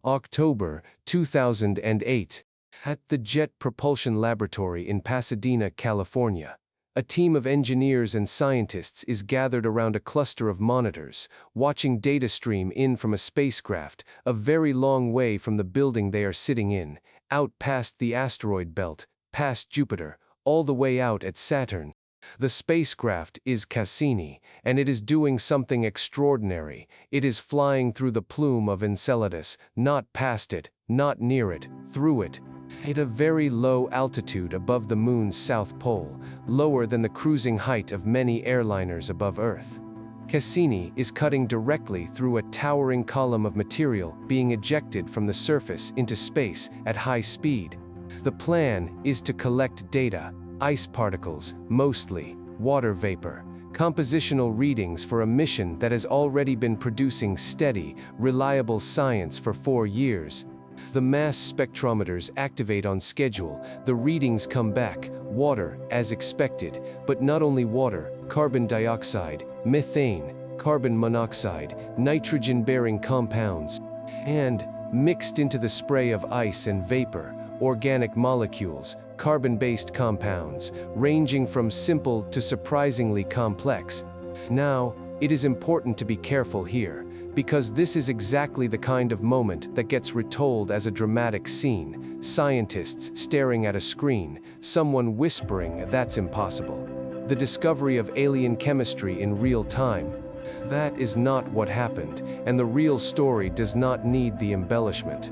October 2008. At the Jet Propulsion Laboratory in Pasadena, California, a team of engineers and scientists is gathered around a cluster of monitors, watching data stream in from a spacecraft, a very long way from the building they are sitting in, out past the asteroid belt, past Jupiter, all the way out at Saturn. The spacecraft is Cassini, and it is doing something extraordinary. It is flying through the plume of Enceladus, not past it, not near it, through it. At a very low altitude above the Moon's south pole, lower than the cruising height of many airliners above Earth. Cassini is cutting directly through a towering column of material being ejected from the surface into space at high speed. The plan is to collect data, ice particles, mostly, water vapor, compositional readings for a mission that has already been producing steady, reliable science for 4 years. The mass spectrometers activate on schedule, the readings come back, water, as expected, but not only water, carbon dioxide, methane, carbon monoxide, nitrogen-bearing compounds, and, mixed into the spray of ice and vapor, organic molecules, carbon-based compounds, ranging from simple to surprisingly complex. Now, it is important to be careful here, because this is exactly the kind of moment that gets retold as a dramatic scene, scientists staring at a screen, someone whispering that's impossible. The discovery of alien chemistry in real time. That is not what happened, and the real story does not need the embellishment.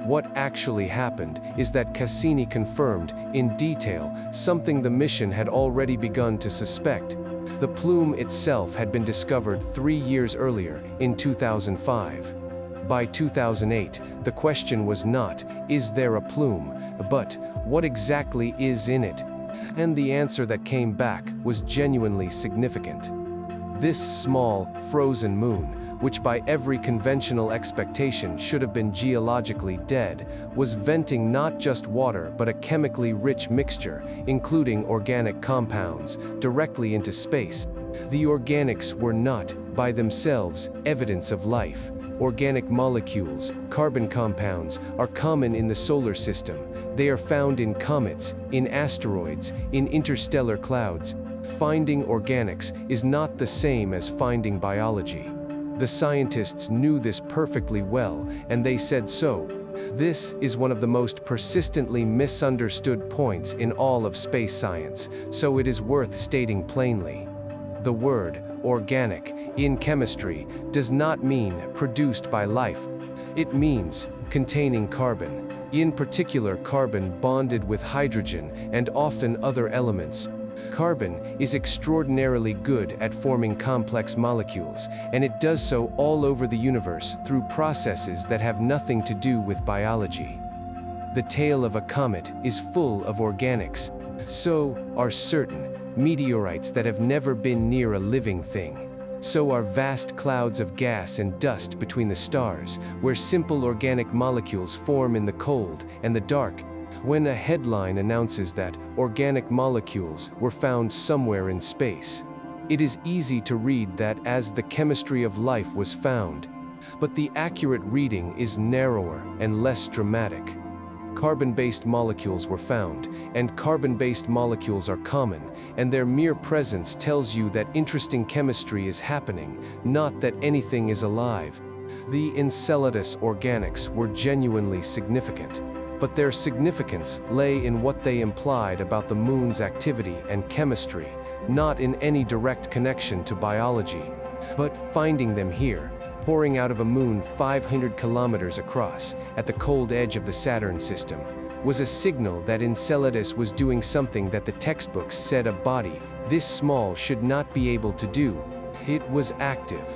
What actually happened is that Cassini confirmed, in detail, something the mission had already begun to suspect. The plume itself had been discovered 3 years earlier, in 2005. By 2008, the question was not, is there a plume, but, what exactly is in it? And the answer that came back was genuinely significant. This small, frozen moon, which by every conventional expectation should have been geologically dead, was venting not just water but a chemically rich mixture, including organic compounds, directly into space. The organics were not, by themselves, evidence of life. Organic molecules, carbon compounds, are common in the solar system. They are found in comets, in asteroids, in interstellar clouds. Finding organics is not the same as finding biology. The scientists knew this perfectly well, and they said so. This is one of the most persistently misunderstood points in all of space science, so it is worth stating plainly. The word, organic, in chemistry, does not mean produced by life. It means containing carbon, in particular carbon bonded with hydrogen and often other elements. Carbon is extraordinarily good at forming complex molecules, and it does so all over the universe through processes that have nothing to do with biology. The tail of a comet is full of organics. So are certain meteorites that have never been near a living thing. So are vast clouds of gas and dust between the stars, where simple organic molecules form in the cold and the dark. When a headline announces that organic molecules were found somewhere in space, it is easy to read that as the chemistry of life was found. But the accurate reading is narrower and less dramatic. Carbon-based molecules were found, and carbon-based molecules are common, and their mere presence tells you that interesting chemistry is happening, not that anything is alive. The Enceladus organics were genuinely significant. But their significance lay in what they implied about the moon's activity and chemistry, not in any direct connection to biology. But finding them here, pouring out of a moon 500 kilometers across, at the cold edge of the Saturn system, was a signal that Enceladus was doing something that the textbooks said a body this small should not be able to do. It was active.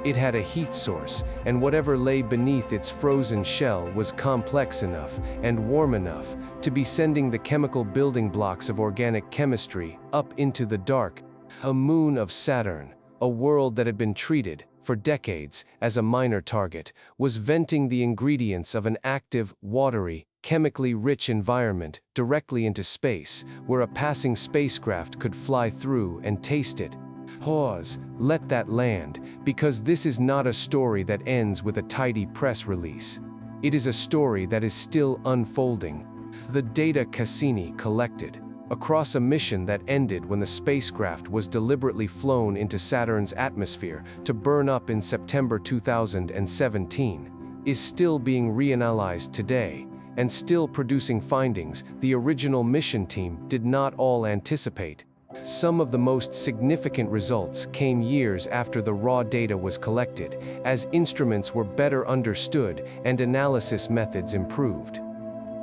It had a heat source, and whatever lay beneath its frozen shell was complex enough and warm enough to be sending the chemical building blocks of organic chemistry up into the dark. A moon of Saturn, a world that had been treated, for decades, as a minor target, was venting the ingredients of an active, watery, chemically rich environment directly into space, where a passing spacecraft could fly through and taste it. Pause, let that land, because this is not a story that ends with a tidy press release. It is a story that is still unfolding. The data Cassini collected across a mission that ended when the spacecraft was deliberately flown into Saturn's atmosphere to burn up in September 2017, is still being reanalyzed today, and still producing findings the original mission team did not all anticipate. Some of the most significant results came years after the raw data was collected, as instruments were better understood and analysis methods improved.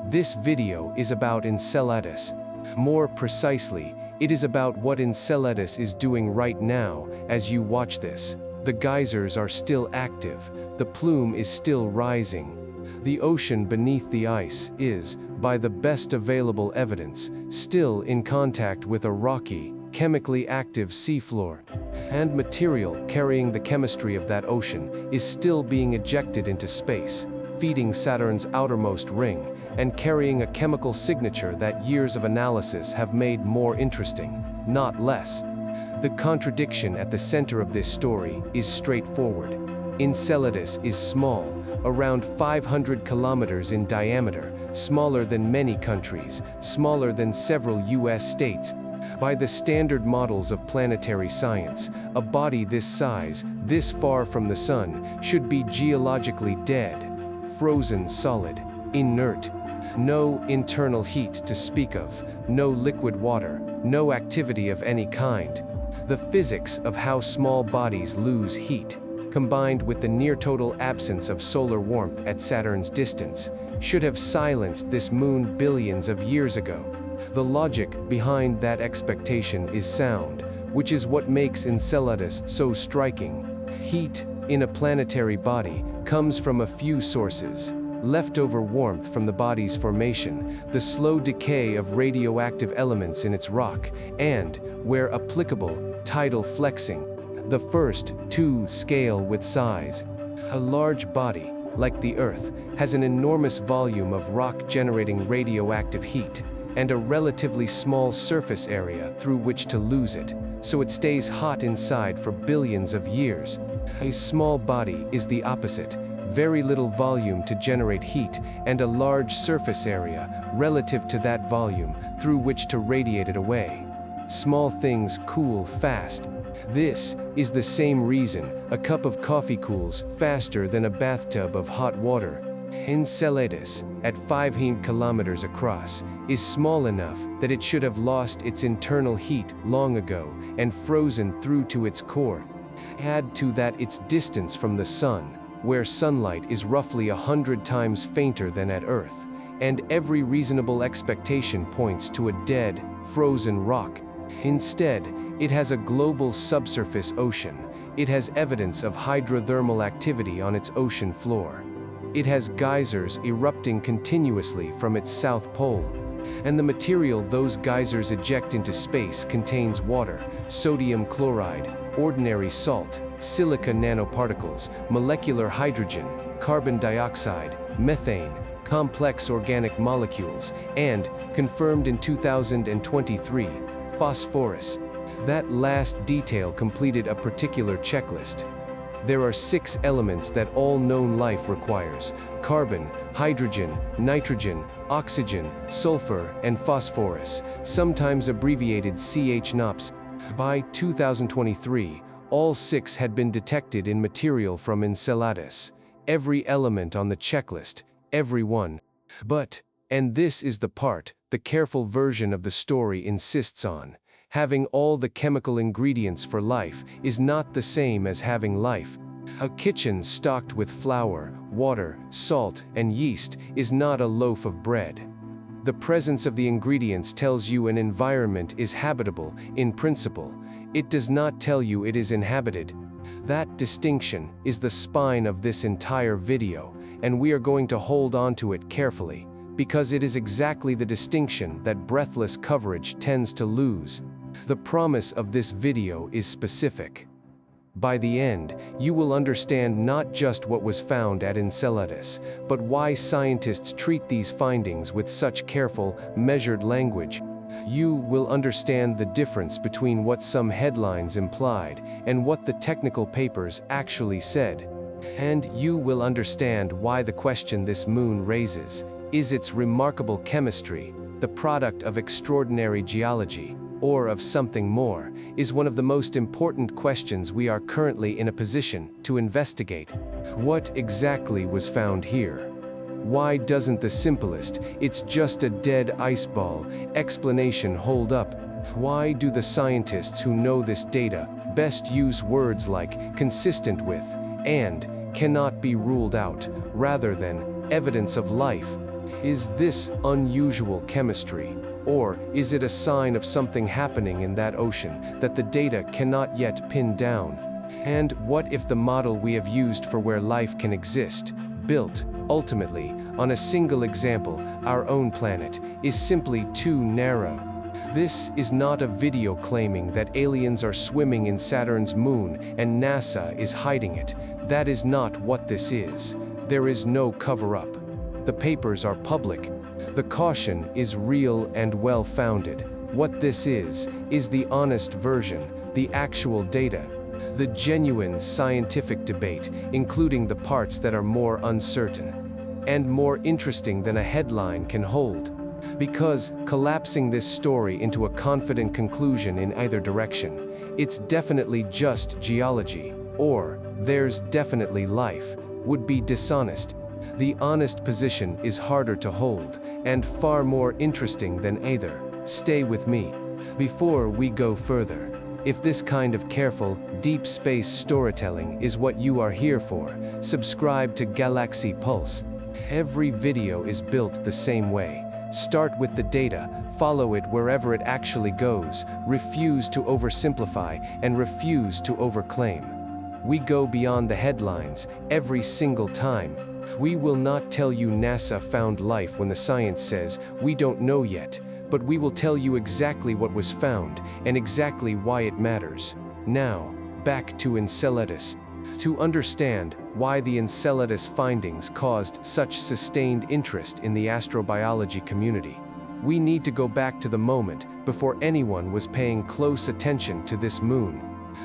This video is about Enceladus. More precisely, it is about what Enceladus is doing right now as you watch this. The geysers are still active, the plume is still rising. The ocean beneath the ice is, by the best available evidence, still in contact with a rocky, chemically active seafloor. And material carrying the chemistry of that ocean is still being ejected into space, feeding Saturn's outermost ring, and carrying a chemical signature that years of analysis have made more interesting, not less. The contradiction at the center of this story is straightforward. Enceladus is small, around 500 kilometers in diameter, smaller than many countries, smaller than several US states. By the standard models of planetary science, a body this size, this far from the sun, should be geologically dead, frozen solid, inert. No internal heat to speak of, no liquid water, no activity of any kind. The physics of how small bodies lose heat, combined with the near-total absence of solar warmth at Saturn's distance, should have silenced this moon billions of years ago. The logic behind that expectation is sound, which is what makes Enceladus so striking. Heat, in a planetary body, comes from a few sources. Leftover warmth from the body's formation, the slow decay of radioactive elements in its rock, and, where applicable, tidal flexing. The first two scale with size. A large body, like the Earth, has an enormous volume of rock generating radioactive heat, and a relatively small surface area through which to lose it, so it stays hot inside for billions of years. A small body is the opposite. Very little volume to generate heat, and a large surface area, relative to that volume, through which to radiate it away. Small things cool fast. This is the same reason a cup of coffee cools faster than a bathtub of hot water. Enceladus, at 500 kilometers across, is small enough that it should have lost its internal heat long ago and frozen through to its core. Add to that its distance from the sun, where sunlight is roughly 100 times fainter than at Earth, and every reasonable expectation points to a dead, frozen rock. Instead, it has a global subsurface ocean. It has evidence of hydrothermal activity on its ocean floor. It has geysers erupting continuously from its south pole. And the material those geysers eject into space contains water, sodium chloride, ordinary salt, silica nanoparticles, molecular hydrogen, carbon dioxide, methane, complex organic molecules, and, confirmed in 2023, phosphorus. That last detail completed a particular checklist. There are 6 elements that all known life requires: carbon, hydrogen, nitrogen, oxygen, sulfur, and phosphorus, sometimes abbreviated CH-NOPS. By 2023, all 6 had been detected in material from Enceladus. Every element on the checklist, every one. But, and this is the part the careful version of the story insists on, having all the chemical ingredients for life is not the same as having life. A kitchen stocked with flour, water, salt, and yeast is not a loaf of bread. The presence of the ingredients tells you an environment is habitable, in principle. It does not tell you it is inhabited. That distinction is the spine of this entire video, and we are going to hold on to it carefully, because it is exactly the distinction that breathless coverage tends to lose. The promise of this video is specific. By the end, you will understand not just what was found at Enceladus, but why scientists treat these findings with such careful, measured language. You will understand the difference between what some headlines implied and what the technical papers actually said. And you will understand why the question this moon raises, is its remarkable chemistry the product of extraordinary geology, or of something more, is one of the most important questions we are currently in a position to investigate. What exactly was found here? Why doesn't the simplest, "it's just a dead ice ball," explanation hold up? Why do the scientists who know this data best use words like "consistent with" and "cannot be ruled out," rather than "evidence of life"? Is this unusual chemistry? Or is it a sign of something happening in that ocean that the data cannot yet pin down? And what if the model we have used for where life can exist, built, ultimately, on a single example, our own planet, is simply too narrow? This is not a video claiming that aliens are swimming in Saturn's moon and NASA is hiding it. That is not what this is. There is no cover-up. The papers are public. The caution is real and well-founded. What this is the honest version, the actual data, the genuine scientific debate, including the parts that are more uncertain and more interesting than a headline can hold. Because collapsing this story into a confident conclusion in either direction, "it's definitely just geology," or "there's definitely life," would be dishonest. The honest position is harder to hold, and far more interesting than either. Stay with me. Before we go further, if this kind of careful, deep space storytelling is what you are here for, subscribe to Galaxy Pulse. Every video is built the same way. Start with the data, follow it wherever it actually goes, refuse to oversimplify, and refuse to overclaim. We go beyond the headlines, every single time. We will not tell you NASA found life when the science says, "we don't know yet," but we will tell you exactly what was found, and exactly why it matters. Now, back to Enceladus. To understand why the Enceladus findings caused such sustained interest in the astrobiology community, we need to go back to the moment before anyone was paying close attention to this moon.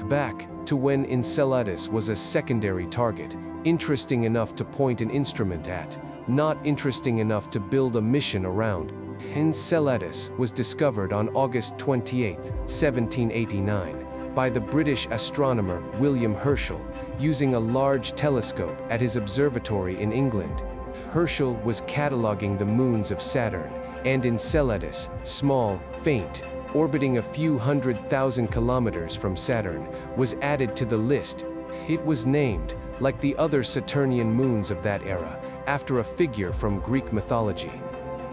Back to when Enceladus was a secondary target, interesting enough to point an instrument at, not interesting enough to build a mission around. Enceladus was discovered on August 28, 1789, by the British astronomer William Herschel, using a large telescope at his observatory in England. Herschel was cataloging the moons of Saturn, and Enceladus, small, faint, orbiting a few 100,000 kilometers from Saturn, was added to the list. It was named, like the other Saturnian moons of that era, after a figure from Greek mythology.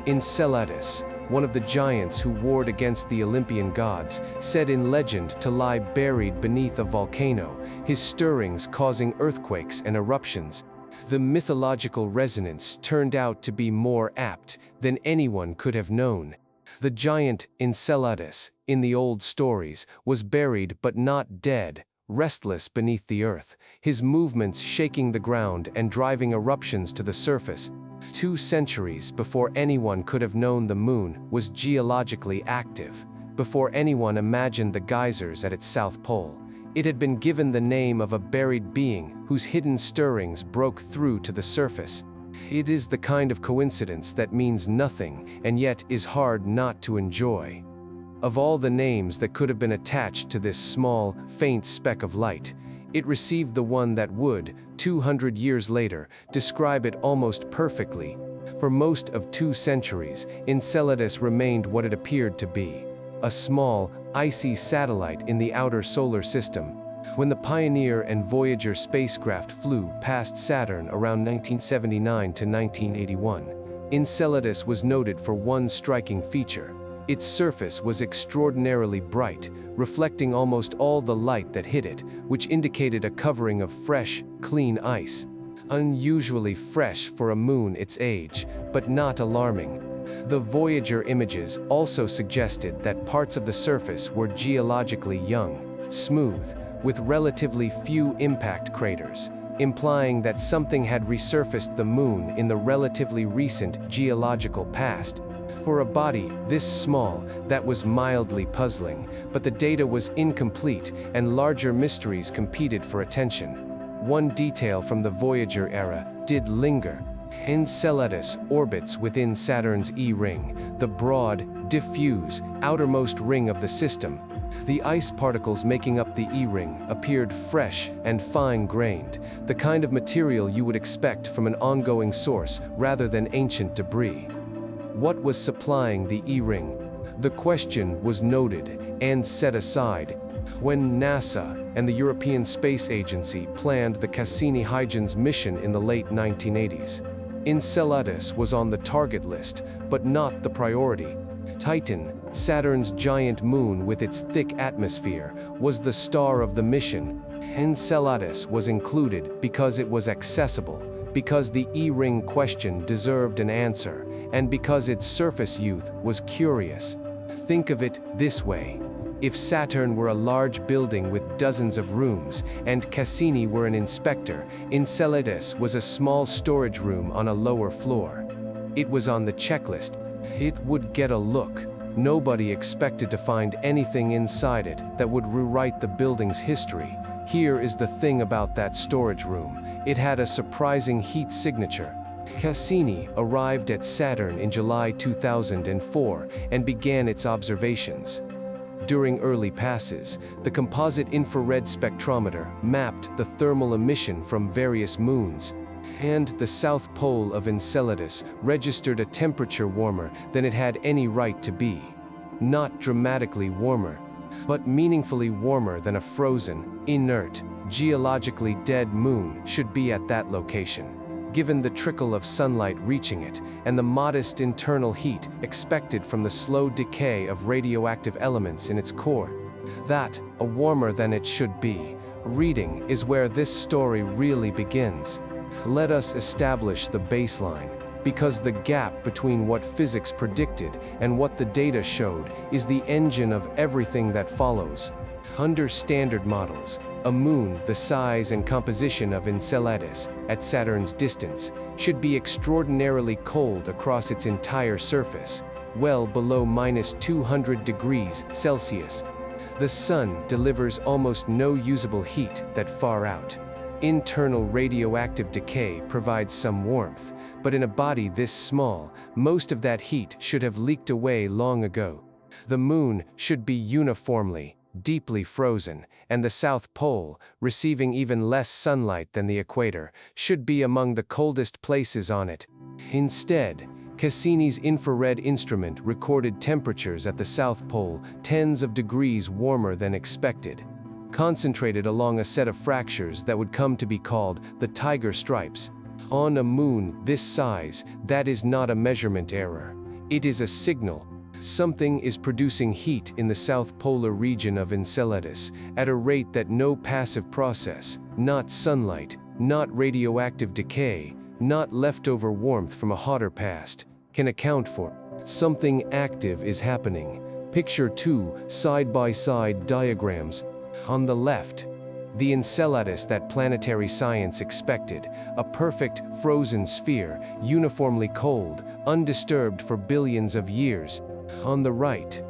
Enceladus, one of the giants who warred against the Olympian gods, said in legend to lie buried beneath a volcano, his stirrings causing earthquakes and eruptions. The mythological resonance turned out to be more apt than anyone could have known. The giant Enceladus, in the old stories, was buried but not dead, restless beneath the earth, his movements shaking the ground and driving eruptions to the surface. 2 centuries before anyone could have known the moon was geologically active, before anyone imagined the geysers at its south pole, it had been given the name of a buried being whose hidden stirrings broke through to the surface. It is the kind of coincidence that means nothing and yet is hard not to enjoy. Of all the names that could have been attached to this small, faint speck of light, it received the one that would, 200 years later, describe it almost perfectly. For most of 2 centuries, Enceladus remained what it appeared to be, a small, icy satellite in the outer solar system. When the Pioneer and Voyager spacecraft flew past Saturn around 1979 to 1981, Enceladus was noted for one striking feature. Its surface was extraordinarily bright, reflecting almost all the light that hit it, which indicated a covering of fresh, clean ice. Unusually fresh for a moon its age, but not alarming. The Voyager images also suggested that parts of the surface were geologically young, smooth, with relatively few impact craters, implying that something had resurfaced the moon in the relatively recent geological past. For a body this small, that was mildly puzzling, but the data was incomplete, and larger mysteries competed for attention. One detail from the Voyager era did linger. Enceladus orbits within Saturn's E-ring, the broad, diffuse, outermost ring of the system. The ice particles making up the E-ring appeared fresh and fine-grained, the kind of material you would expect from an ongoing source rather than ancient debris. What was supplying the E-ring? The question was noted and set aside when NASA and the European Space Agency planned the Cassini-Huygens mission in the late 1980s. Enceladus was on the target list, but not the priority. Titan, Saturn's giant moon with its thick atmosphere, was the star of the mission. Enceladus was included because it was accessible, because the E-ring question deserved an answer, and because its surface youth was curious. Think of it this way. If Saturn were a large building with dozens of rooms, and Cassini were an inspector, Enceladus was a small storage room on a lower floor. It was on the checklist. It would get a look. Nobody expected to find anything inside it that would rewrite the building's history. Here is the thing about that storage room. It had a surprising heat signature. Cassini arrived at Saturn in July 2004 and began its observations. During early passes, the composite infrared spectrometer mapped the thermal emission from various moons, and the south pole of Enceladus registered a temperature warmer than it had any right to be. Not dramatically warmer, but meaningfully warmer than a frozen, inert, geologically dead moon should be at that location, given the trickle of sunlight reaching it, and the modest internal heat expected from the slow decay of radioactive elements in its core. That, a warmer than it should be, reading is where this story really begins. Let us establish the baseline, because the gap between what physics predicted and what the data showed is the engine of everything that follows. Under standard models, a moon the size and composition of Enceladus, at Saturn's distance, should be extraordinarily cold across its entire surface, well below -200 degrees Celsius. The Sun delivers almost no usable heat that far out. Internal radioactive decay provides some warmth, but in a body this small, most of that heat should have leaked away long ago. The moon should be uniformly, deeply frozen, and the South Pole, receiving even less sunlight than the equator, should be among the coldest places on it. Instead, Cassini's infrared instrument recorded temperatures at the South Pole tens of degrees warmer than expected, concentrated along a set of fractures that would come to be called the tiger stripes. On a moon this size, that is not a measurement error. It is a signal. Something is producing heat in the south polar region of Enceladus at a rate that no passive process, not sunlight, not radioactive decay, not leftover warmth from a hotter past, can account for. Something active is happening. Picture two side-by-side diagrams. On the left, the Enceladus that planetary science expected, a perfect, frozen sphere, uniformly cold, undisturbed for billions of years. On the right,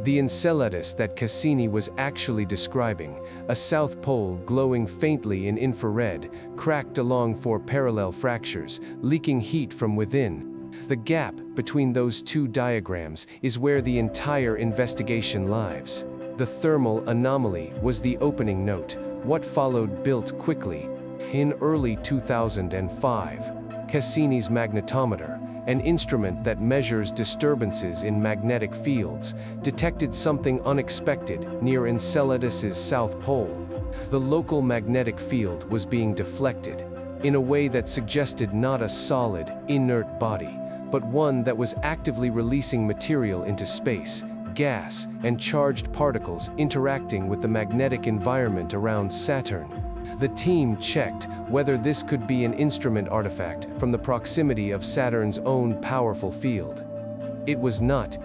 the Enceladus that Cassini was actually describing, a south pole glowing faintly in infrared, cracked along four parallel fractures, leaking heat from within. The gap between those two diagrams is where the entire investigation lies. The thermal anomaly was the opening note. What followed built quickly. In early 2005, Cassini's magnetometer, an instrument that measures disturbances in magnetic fields, detected something unexpected near Enceladus's south pole. The local magnetic field was being deflected, in a way that suggested not a solid, inert body, but one that was actively releasing material into space, gas, and charged particles interacting with the magnetic environment around Saturn. The team checked whether this could be an instrument artifact from the proximity of Saturn's own powerful field. It was not.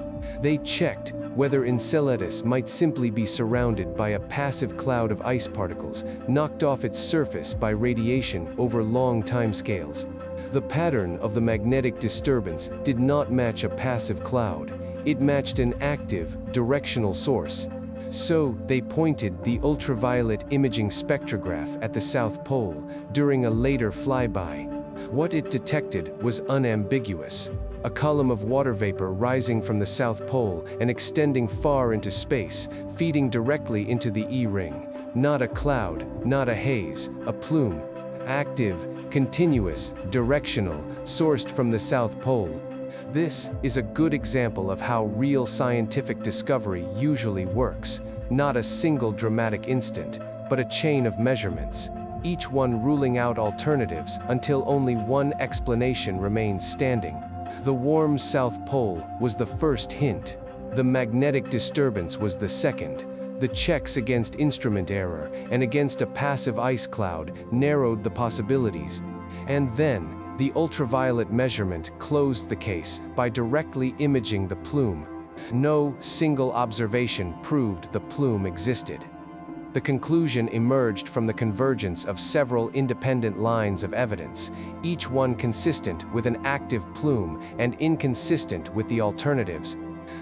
They checked whether Enceladus might simply be surrounded by a passive cloud of ice particles, knocked off its surface by radiation over long timescales. The pattern of the magnetic disturbance did not match a passive cloud. It matched an active, directional source. So, they pointed the ultraviolet imaging spectrograph at the South Pole during a later flyby. What it detected was unambiguous. A column of water vapor rising from the South Pole and extending far into space, feeding directly into the E-ring. Not a cloud, not a haze, a plume. Active, continuous, directional, sourced from the South Pole. This is a good example of how real scientific discovery usually works. Not a single dramatic instant, but a chain of measurements, each one ruling out alternatives until only one explanation remains standing. The warm South Pole was the first hint. The magnetic disturbance was the second. The checks against instrument error and against a passive ice cloud narrowed the possibilities. And then, the ultraviolet measurement closed the case by directly imaging the plume. No single observation proved the plume existed. The conclusion emerged from the convergence of several independent lines of evidence, each one consistent with an active plume and inconsistent with the alternatives.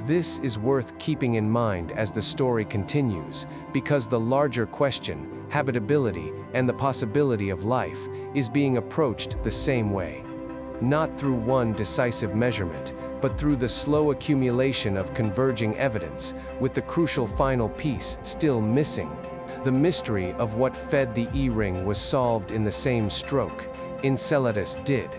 This is worth keeping in mind as the story continues, because the larger question, habitability, and the possibility of life, is being approached the same way. Not through one decisive measurement, but through the slow accumulation of converging evidence, with the crucial final piece still missing. The mystery of what fed the E-ring was solved in the same stroke. Enceladus did.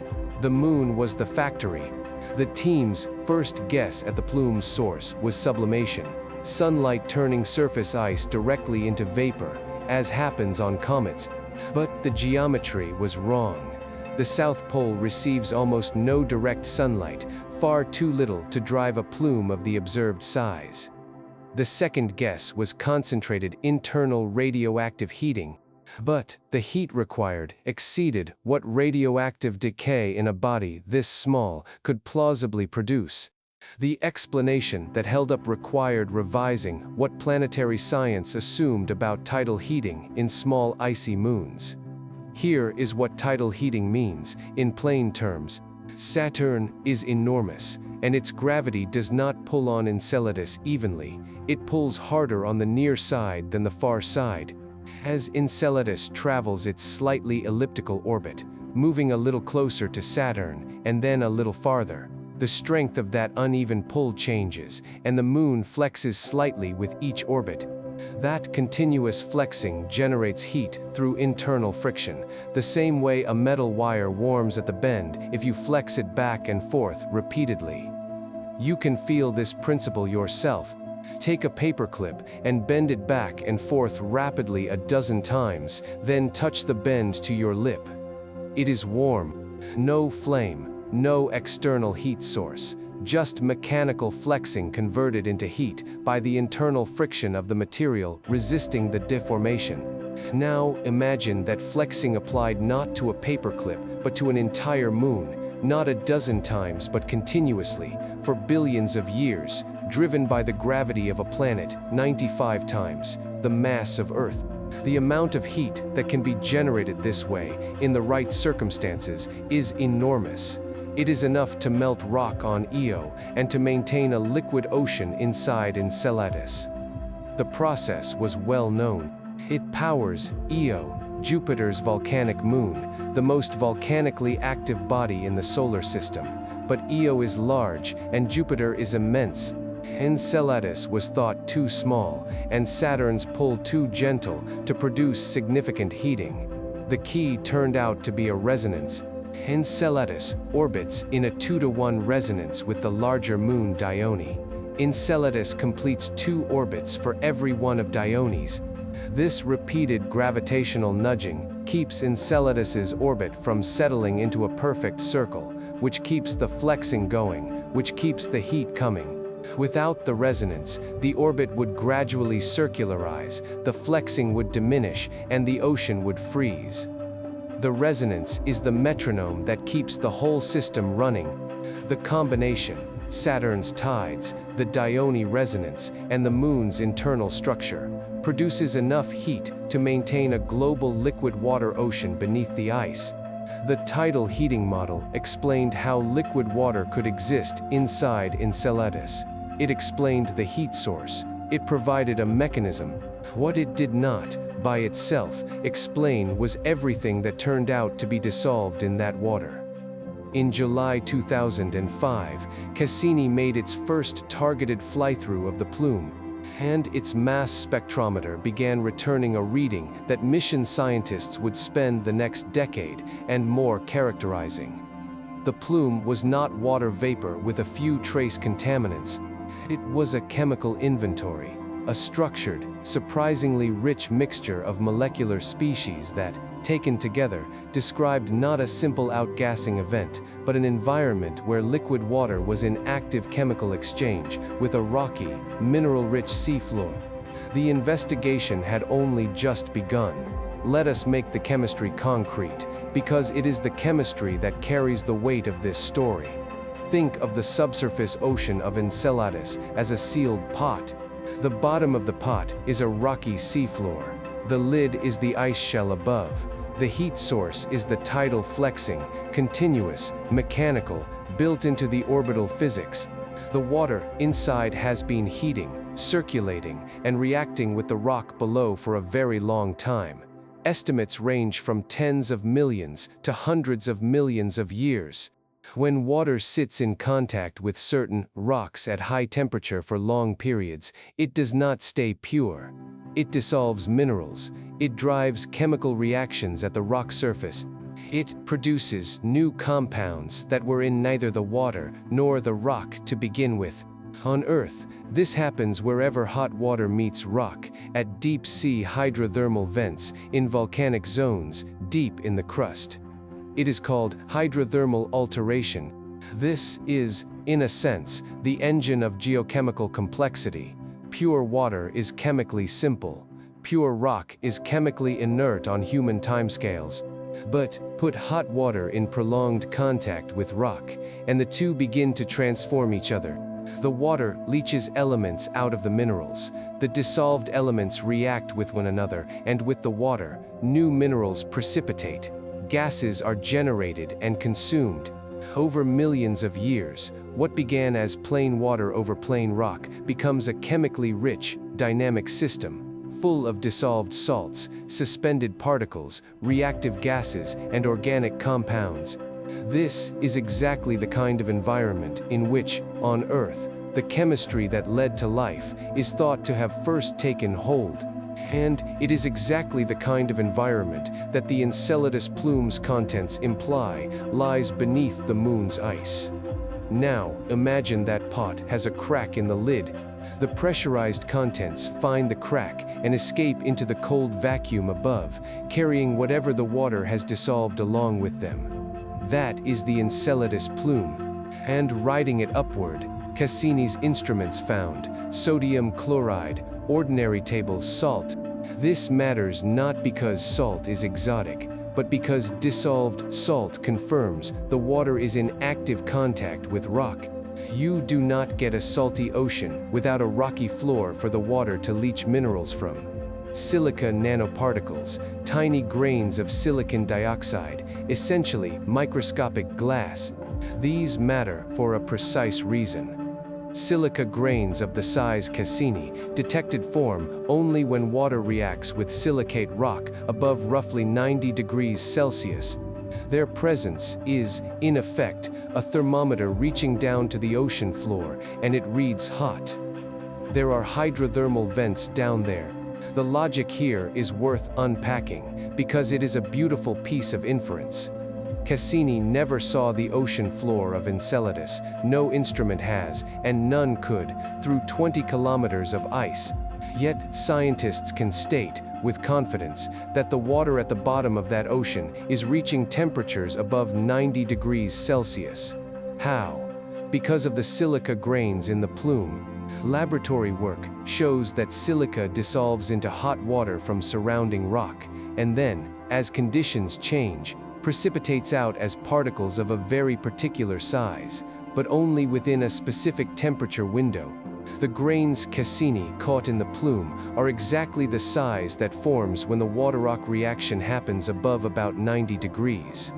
The moon was the factory. The team's first guess at the plume's source was sublimation, sunlight turning surface ice directly into vapor, as happens on comets. But the geometry was wrong. The South Pole receives almost no direct sunlight, far too little to drive a plume of the observed size. The second guess was concentrated internal radioactive heating, but the heat required exceeded what radioactive decay in a body this small could plausibly produce. The explanation that held up required revising what planetary science assumed about tidal heating in small icy moons. Here is what tidal heating means, in plain terms. Saturn is enormous, and its gravity does not pull on Enceladus evenly. It pulls harder on the near side than the far side. As Enceladus travels its slightly elliptical orbit, moving a little closer to Saturn, and then a little farther, the strength of that uneven pull changes, and the moon flexes slightly with each orbit. That continuous flexing generates heat through internal friction, the same way a metal wire warms at the bend if you flex it back and forth repeatedly. You can feel this principle yourself. Take a paperclip and bend it back and forth rapidly a dozen times, then touch the bend to your lip. It is warm. No flame, no external heat source. Just mechanical flexing converted into heat by the internal friction of the material resisting the deformation. Now imagine that flexing applied not to a paperclip but to an entire moon, not a dozen times but continuously, for billions of years, driven by the gravity of a planet 95 times the mass of Earth. The amount of heat that can be generated this way, in the right circumstances, is enormous. It is enough to melt rock on Io and to maintain a liquid ocean inside Enceladus. The process was well known. It powers Io, Jupiter's volcanic moon, the most volcanically active body in the solar system. But Io is large, and Jupiter is immense. Enceladus was thought too small, and Saturn's pull too gentle to produce significant heating. The key turned out to be a resonance. Enceladus orbits in a 2-to-1 resonance with the larger moon Dione. Enceladus completes 2 orbits for every one of Dione's. This repeated gravitational nudging keeps Enceladus's orbit from settling into a perfect circle, which keeps the flexing going, which keeps the heat coming. Without the resonance, the orbit would gradually circularize, the flexing would diminish, and the ocean would freeze. The resonance is the metronome that keeps the whole system running. The combination, Saturn's tides, the Dione resonance, and the moon's internal structure, produces enough heat to maintain a global liquid water ocean beneath the ice. The tidal heating model explained how liquid water could exist inside Enceladus. It explained the heat source, It provided a mechanism. What it did not, by itself, explain was everything that turned out to be dissolved in that water. In July 2005, Cassini made its first targeted fly-through of the plume, and its mass spectrometer began returning a reading that mission scientists would spend the next decade and more characterizing. The plume was not water vapor with a few trace contaminants. It was a chemical inventory, a structured, surprisingly rich mixture of molecular species that, taken together, described not a simple outgassing event, but an environment where liquid water was in active chemical exchange with a rocky, mineral-rich seafloor. The investigation had only just begun. Let us make the chemistry concrete, because it is the chemistry that carries the weight of this story. Think of the subsurface ocean of Enceladus as a sealed pot. The bottom of the pot is a rocky seafloor. The lid is the ice shell above. The heat source is the tidal flexing, continuous, mechanical, built into the orbital physics. The water inside has been heating, circulating, and reacting with the rock below for a very long time. Estimates range from tens of millions to hundreds of millions of years. When water sits in contact with certain rocks at high temperature for long periods, it does not stay pure. It dissolves minerals. It drives chemical reactions at the rock surface. It produces new compounds that were in neither the water nor the rock to begin with. On Earth, this happens wherever hot water meets rock, at deep-sea hydrothermal vents, in volcanic zones, deep in the crust. It is called hydrothermal alteration. This is, in a sense, the engine of geochemical complexity. Pure water is chemically simple. Pure rock is chemically inert on human timescales. But put hot water in prolonged contact with rock, and the two begin to transform each other. The water leaches elements out of the minerals. The dissolved elements react with one another, and with the water, new minerals precipitate. Gases are generated and consumed. Over millions of years, what began as plain water over plain rock becomes a chemically rich, dynamic system, full of dissolved salts, suspended particles, reactive gases, and organic compounds. This is exactly the kind of environment in which, on Earth, the chemistry that led to life is thought to have first taken hold. And it is exactly the kind of environment that the Enceladus plume's contents imply lies beneath the moon's ice. Now, imagine that pot has a crack in the lid. The pressurized contents find the crack and escape into the cold vacuum above, carrying whatever the water has dissolved along with them. That is the Enceladus plume. And riding it upward, Cassini's instruments found sodium chloride, ordinary table salt. This matters not because salt is exotic, but because dissolved salt confirms the water is in active contact with rock. You do not get a salty ocean without a rocky floor for the water to leach minerals from. Silica nanoparticles, tiny grains of silicon dioxide, essentially microscopic glass. These matter for a precise reason. Silica grains of the size Cassini detected form only when water reacts with silicate rock above roughly 90 degrees Celsius. Their presence is, in effect, a thermometer reaching down to the ocean floor, and it reads hot. There are hydrothermal vents down there. The logic here is worth unpacking, because it is a beautiful piece of inference. Cassini never saw the ocean floor of Enceladus, no instrument has, and none could, through 20 kilometers of ice. Yet, scientists can state, with confidence, that the water at the bottom of that ocean is reaching temperatures above 90 degrees Celsius. How? Because of the silica grains in the plume. Laboratory work shows that silica dissolves into hot water from surrounding rock, and then, as conditions change, precipitates out as particles of a very particular size, but only within a specific temperature window. The grains Cassini caught in the plume are exactly the size that forms when the water-rock reaction happens above about 90 degrees.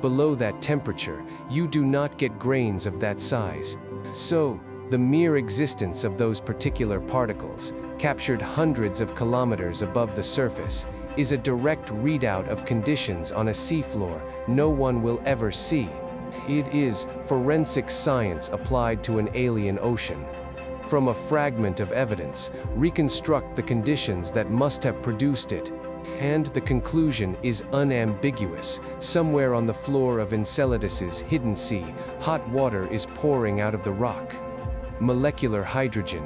Below that temperature, you do not get grains of that size. So, The mere existence of those particular particles, captured hundreds of kilometers above the surface, is a direct readout of conditions on a seafloor no one will ever see. It is forensic science applied to an alien ocean. From a fragment of evidence, reconstruct the conditions that must have produced it. And the conclusion is unambiguous. Somewhere on the floor of Enceladus's hidden sea, hot water is pouring out of the rock. Molecular hydrogen.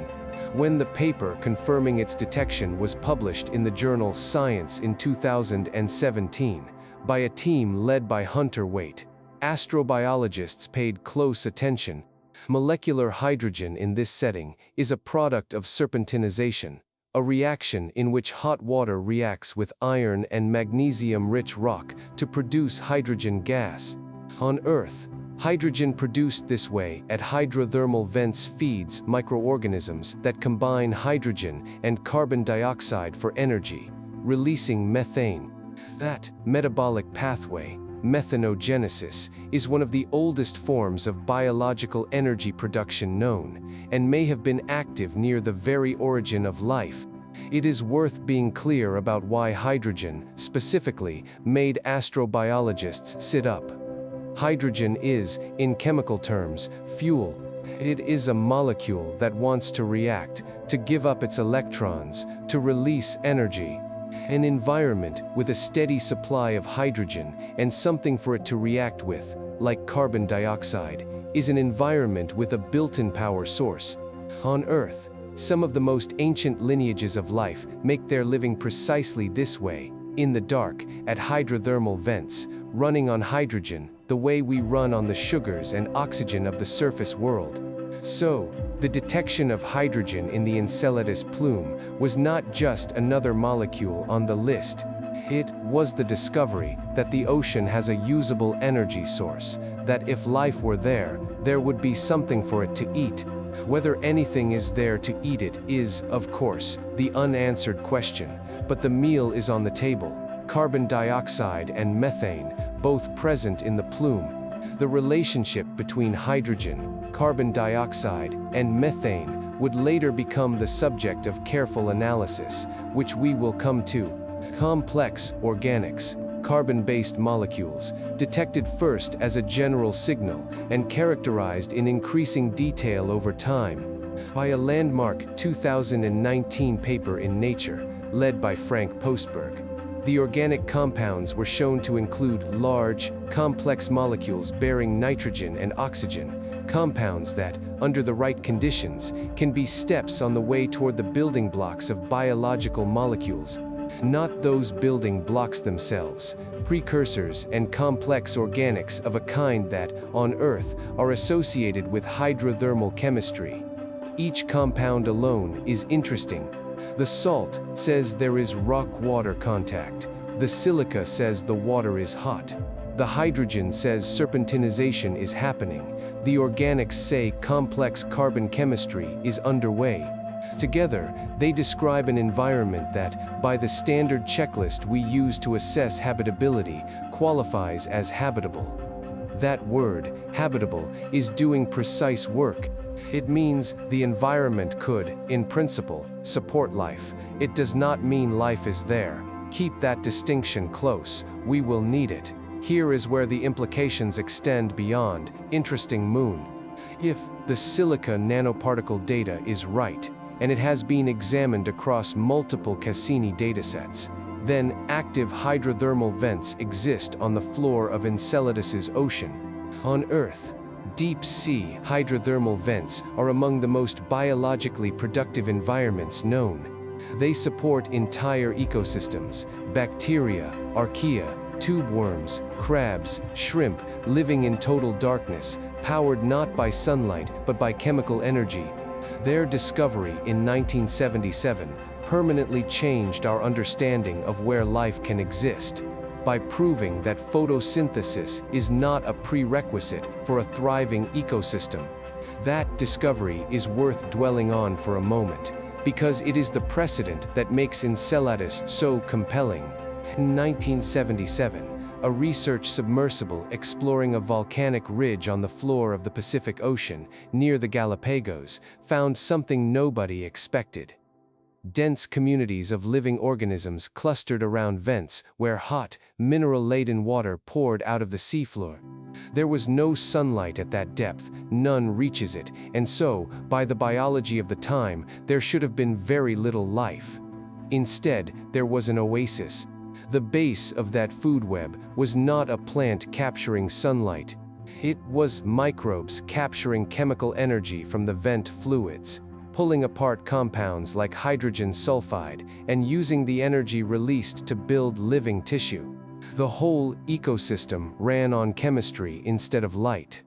When the paper confirming its detection was published in the journal Science in 2017, by a team led by Hunter Waite, astrobiologists paid close attention. Molecular hydrogen in this setting is a product of serpentinization, a reaction in which hot water reacts with iron and magnesium-rich rock to produce hydrogen gas. On Earth, hydrogen produced this way at hydrothermal vents feeds microorganisms that combine hydrogen and carbon dioxide for energy, releasing methane. That metabolic pathway, methanogenesis, is one of the oldest forms of biological energy production known, and may have been active near the very origin of life. It is worth being clear about why hydrogen, specifically, made astrobiologists sit up. Hydrogen is, in chemical terms, fuel. It is a molecule that wants to react, to give up its electrons, to release energy. An environment with a steady supply of hydrogen and something for it to react with, like carbon dioxide, is an environment with a built-in power source. On Earth, some of the most ancient lineages of life make their living precisely this way, in the dark, at hydrothermal vents, running on hydrogen, the way we run on the sugars and oxygen of the surface world. So, the detection of hydrogen in the Enceladus plume was not just another molecule on the list. It was the discovery that the ocean has a usable energy source, that if life were there, there would be something for it to eat. Whether anything is there to eat it is, of course, the unanswered question, but the meal is on the table. Carbon dioxide and methane, both present in the plume. The relationship between hydrogen, carbon dioxide, and methane would later become the subject of careful analysis, which we will come to. Complex organics, carbon-based molecules, detected first as a general signal and characterized in increasing detail over time by a landmark 2019 paper in Nature, led by Frank Postberg. The organic compounds were shown to include large, complex molecules bearing nitrogen and oxygen, compounds that, under the right conditions, can be steps on the way toward the building blocks of biological molecules. Not those building blocks themselves, precursors and complex organics of a kind that, on Earth, are associated with hydrothermal chemistry. Each compound alone is interesting. The salt says there is rock-water contact. The silica says the water is hot. The hydrogen says serpentinization is happening. The organics say complex carbon chemistry is underway. Together, they describe an environment that, by the standard checklist we use to assess habitability, qualifies as habitable. That word, habitable, is doing precise work. It means the environment could, in principle, support life. It does not mean life is there. Keep that distinction close. We will need it. Here is where the implications extend beyond. Interesting moon. If the silica nanoparticle data is right, and it has been examined across multiple Cassini datasets, then active hydrothermal vents exist on the floor of Enceladus's ocean. On Earth, deep-sea hydrothermal vents are among the most biologically productive environments known. They support entire ecosystems, bacteria, archaea, tube worms, crabs, shrimp, living in total darkness, powered not by sunlight but by chemical energy. Their discovery in 1977 permanently changed our understanding of where life can exist, by proving that photosynthesis is not a prerequisite for a thriving ecosystem. That discovery is worth dwelling on for a moment, because it is the precedent that makes Enceladus so compelling. In 1977, a research submersible exploring a volcanic ridge on the floor of the Pacific Ocean, near the Galapagos, found something nobody expected. Dense communities of living organisms clustered around vents where hot, mineral-laden water poured out of the seafloor. There was no sunlight at that depth, none reaches it, and so, by the biology of the time, there should have been very little life. Instead, there was an oasis. The base of that food web was not a plant capturing sunlight. It was microbes capturing chemical energy from the vent fluids, pulling apart compounds like hydrogen sulfide, and using the energy released to build living tissue. The whole ecosystem ran on chemistry instead of light.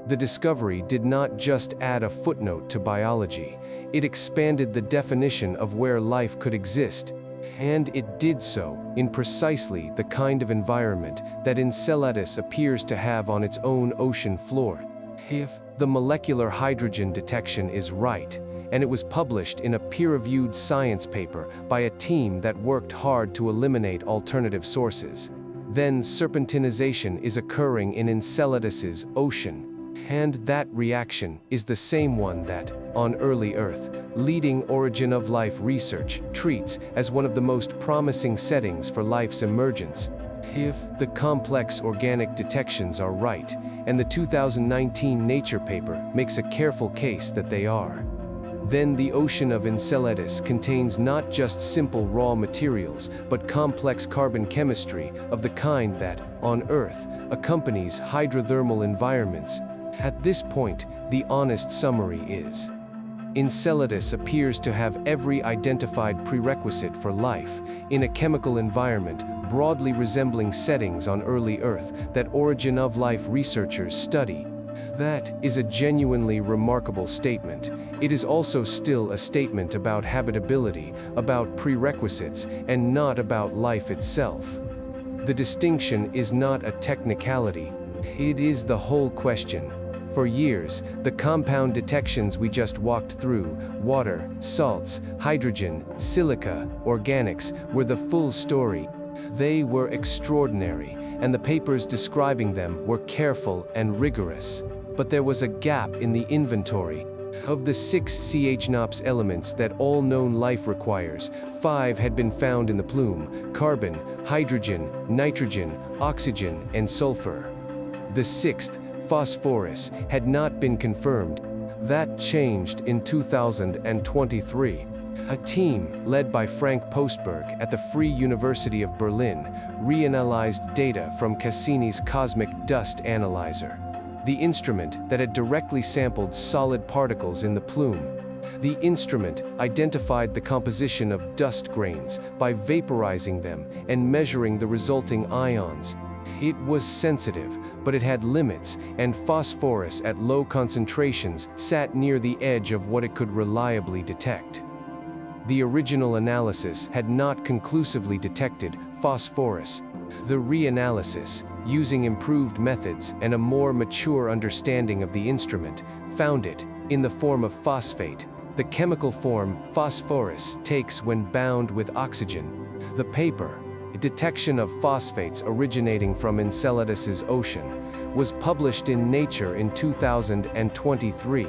The discovery did not just add a footnote to biology, it expanded the definition of where life could exist. And it did so in precisely the kind of environment that Enceladus appears to have on its own ocean floor. If the molecular hydrogen detection is right, and it was published in a peer-reviewed science paper by a team that worked hard to eliminate alternative sources, then serpentinization is occurring in Enceladus's ocean. And that reaction is the same one that, on early Earth, leading origin of life research treats as one of the most promising settings for life's emergence. If the complex organic detections are right, and the 2019 Nature paper makes a careful case that they are, then the ocean of Enceladus contains not just simple raw materials, but complex carbon chemistry of the kind that, on Earth, accompanies hydrothermal environments. At this point, the honest summary is: Enceladus appears to have every identified prerequisite for life, in a chemical environment broadly resembling settings on early Earth that origin of life researchers study. That is a genuinely remarkable statement. It is also still a statement about habitability, about prerequisites, and not about life itself. The distinction is not a technicality. It is the whole question. For years, the compound detections we just walked through, water, salts, hydrogen, silica, organics, were the full story. They were extraordinary, and the papers describing them were careful and rigorous. But there was a gap in the inventory. Of the 6 CHNOPS elements that all known life requires, 5 had been found in the plume: carbon, hydrogen, nitrogen, oxygen, and sulfur. The 6th, phosphorus, had not been confirmed. That changed in 2023. A team, led by Frank Postberg at the Free University of Berlin, reanalyzed data from Cassini's cosmic dust analyzer, the instrument that had directly sampled solid particles in the plume. The instrument identified the composition of dust grains by vaporizing them and measuring the resulting ions. It was sensitive, but it had limits, and phosphorus at low concentrations sat near the edge of what it could reliably detect. The original analysis had not conclusively detected phosphorus. The reanalysis, using improved methods and a more mature understanding of the instrument, found it in the form of phosphate, the chemical form phosphorus takes when bound with oxygen. The paper, a detection of phosphates originating from Enceladus's ocean, was published in Nature in 2023.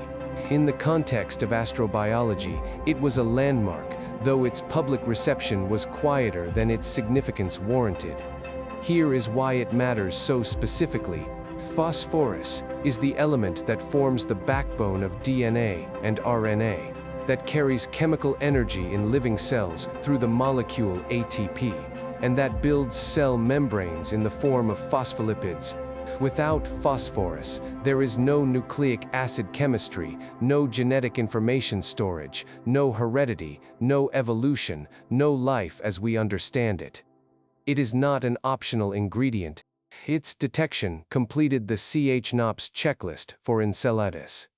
In the context of astrobiology, it was a landmark, though its public reception was quieter than its significance warranted. Here is why it matters so specifically. Phosphorus is the element that forms the backbone of DNA and RNA, that carries chemical energy in living cells through the molecule ATP, and that builds cell membranes in the form of phospholipids. Without phosphorus, there is no nucleic acid chemistry, no genetic information storage, no heredity, no evolution, no life as we understand it. It is not an optional ingredient. Its detection completed the CHNOPS checklist for Enceladus.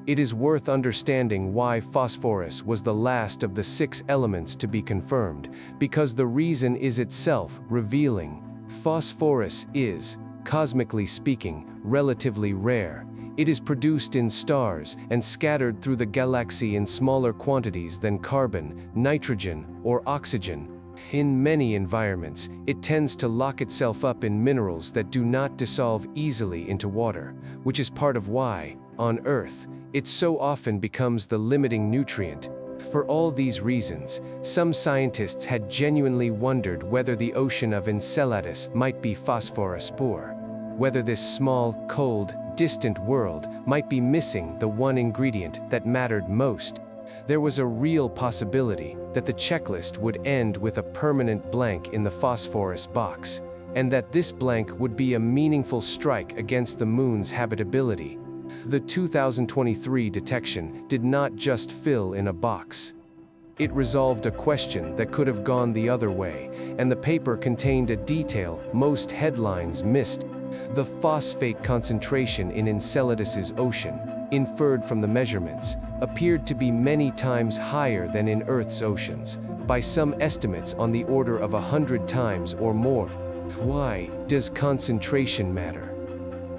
It is worth understanding why phosphorus was the last of the 6 elements to be confirmed, because the reason is itself revealing. Phosphorus is, cosmically speaking, relatively rare. It is produced in stars and scattered through the galaxy in smaller quantities than carbon, nitrogen, or oxygen. In many environments, it tends to lock itself up in minerals that do not dissolve easily into water, which is part of why, on Earth, it so often becomes the limiting nutrient. For all these reasons, some scientists had genuinely wondered whether the ocean of Enceladus might be phosphorus poor, whether this small, cold, distant world might be missing the one ingredient that mattered most. There was a real possibility that the checklist would end with a permanent blank in the phosphorus box, and that this blank would be a meaningful strike against the moon's habitability. The 2023 detection did not just fill in a box. It resolved a question that could have gone the other way, and the paper contained a detail most headlines missed. The phosphate concentration in Enceladus's ocean, inferred from the measurements, appeared to be many times higher than in Earth's oceans, by some estimates on the order of 100 times or more. Why does concentration matter?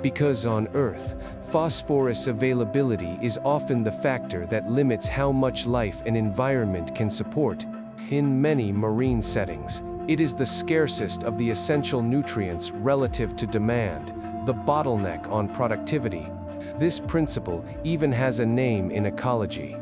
Because on Earth, phosphorus availability is often the factor that limits how much life an environment can support. In many marine settings, it is the scarcest of the essential nutrients relative to demand, the bottleneck on productivity. This principle even has a name in ecology.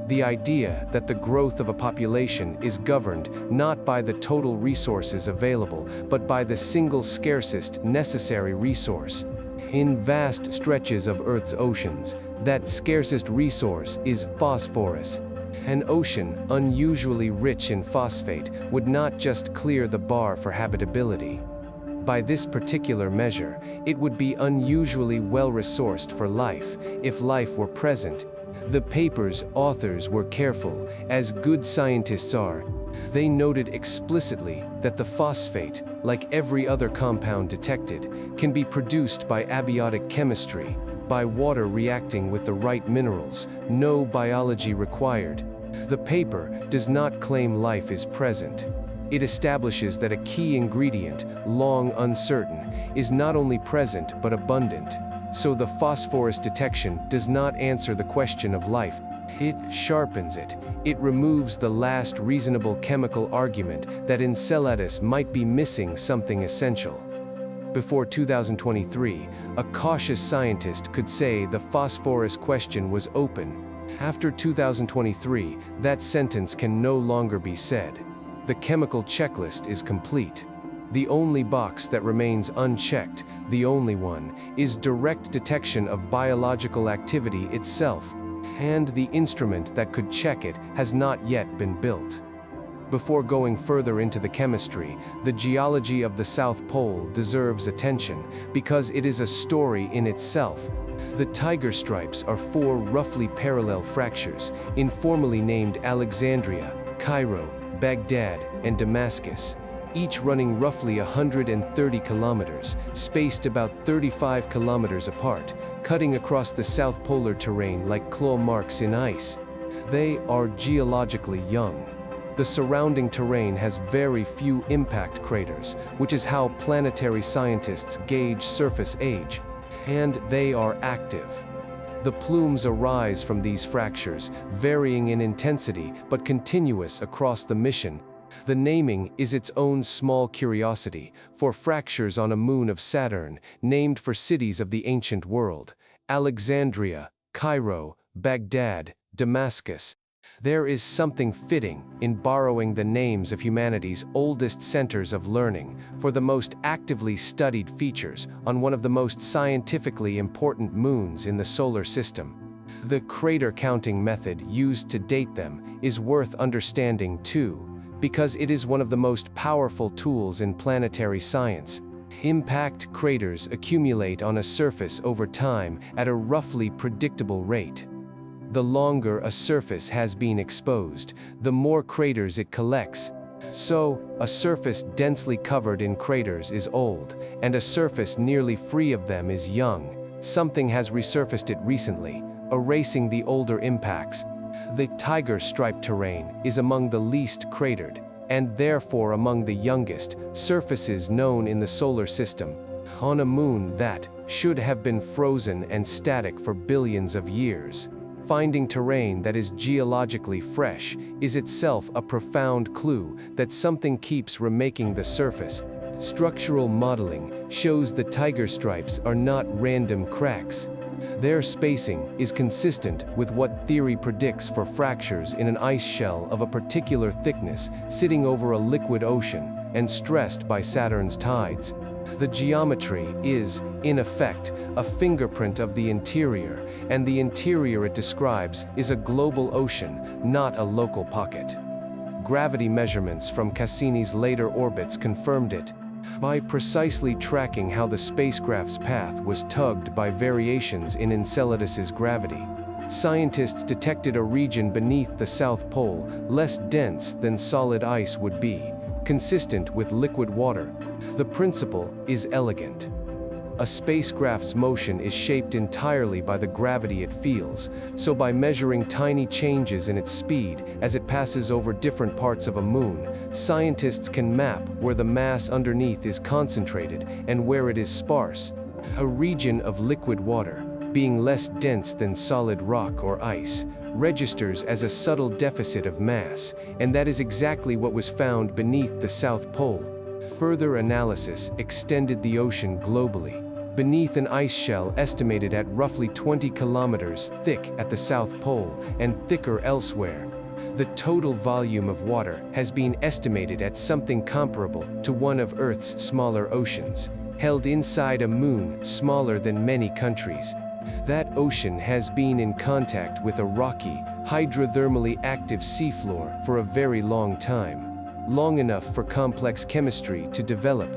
The idea that the growth of a population is governed not by the total resources available, but by the single scarcest necessary resource. In vast stretches of Earth's oceans, that scarcest resource is phosphorus. An ocean unusually rich in phosphate would not just clear the bar for habitability. By this particular measure, it would be unusually well-resourced for life, if life were present. The paper's authors were careful, as good scientists are. They noted explicitly that the phosphate, like every other compound detected, can be produced by abiotic chemistry, by water reacting with the right minerals, no biology required. The paper does not claim life is present. It establishes that a key ingredient, long uncertain, is not only present but abundant. So the phosphorus detection does not answer the question of life. It sharpens it. It removes the last reasonable chemical argument that Enceladus might be missing something essential. Before 2023, a cautious scientist could say the phosphorus question was open. After 2023, that sentence can no longer be said. The chemical checklist is complete. The only box that remains unchecked, the only one, is direct detection of biological activity itself, and the instrument that could check it has not yet been built. Before going further into the chemistry, the geology of the South Pole deserves attention, because it is a story in itself. The tiger stripes are four roughly parallel fractures, informally named Alexandria, Cairo, Baghdad, and Damascus, each running roughly 130 kilometers, spaced about 35 kilometers apart, cutting across the South Polar terrain like claw marks in ice. They are geologically young. The surrounding terrain has very few impact craters, which is how planetary scientists gauge surface age, and they are active. The plumes arise from these fractures, varying in intensity but continuous across the mission. The naming is its own small curiosity, for fractures on a moon of Saturn, named for cities of the ancient world: Alexandria, Cairo, Baghdad, Damascus. There is something fitting in borrowing the names of humanity's oldest centers of learning for the most actively studied features on one of the most scientifically important moons in the solar system. The crater counting method used to date them is worth understanding too, because it is one of the most powerful tools in planetary science. Impact craters accumulate on a surface over time at a roughly predictable rate. The longer a surface has been exposed, the more craters it collects. So, a surface densely covered in craters is old, and a surface nearly free of them is young. Something has resurfaced it recently, erasing the older impacts. The tiger stripe terrain is among the least cratered, and therefore among the youngest, surfaces known in the solar system. On a moon that should have been frozen and static for billions of years. Finding terrain that is geologically fresh is itself a profound clue that something keeps remaking the surface. Structural modeling shows the tiger stripes are not random cracks. Their spacing is consistent with what theory predicts for fractures in an ice shell of a particular thickness sitting over a liquid ocean and stressed by Saturn's tides. The geometry is, in effect, a fingerprint of the interior, and the interior it describes is a global ocean, not a local pocket. Gravity measurements from Cassini's later orbits confirmed it. By precisely tracking how the spacecraft's path was tugged by variations in Enceladus's gravity, scientists detected a region beneath the South Pole less dense than solid ice would be, consistent with liquid water. The principle is elegant. A spacecraft's motion is shaped entirely by the gravity it feels, so by measuring tiny changes in its speed as it passes over different parts of a moon, scientists can map where the mass underneath is concentrated and where it is sparse. A region of liquid water, being less dense than solid rock or ice, registers as a subtle deficit of mass, and that is exactly what was found beneath the South Pole. Further analysis extended the ocean globally. Beneath an ice shell estimated at roughly 20 kilometers thick at the South Pole and thicker elsewhere, the total volume of water has been estimated at something comparable to one of Earth's smaller oceans, held inside a moon smaller than many countries. That ocean has been in contact with a rocky, hydrothermally active seafloor for a very long time, long enough for complex chemistry to develop.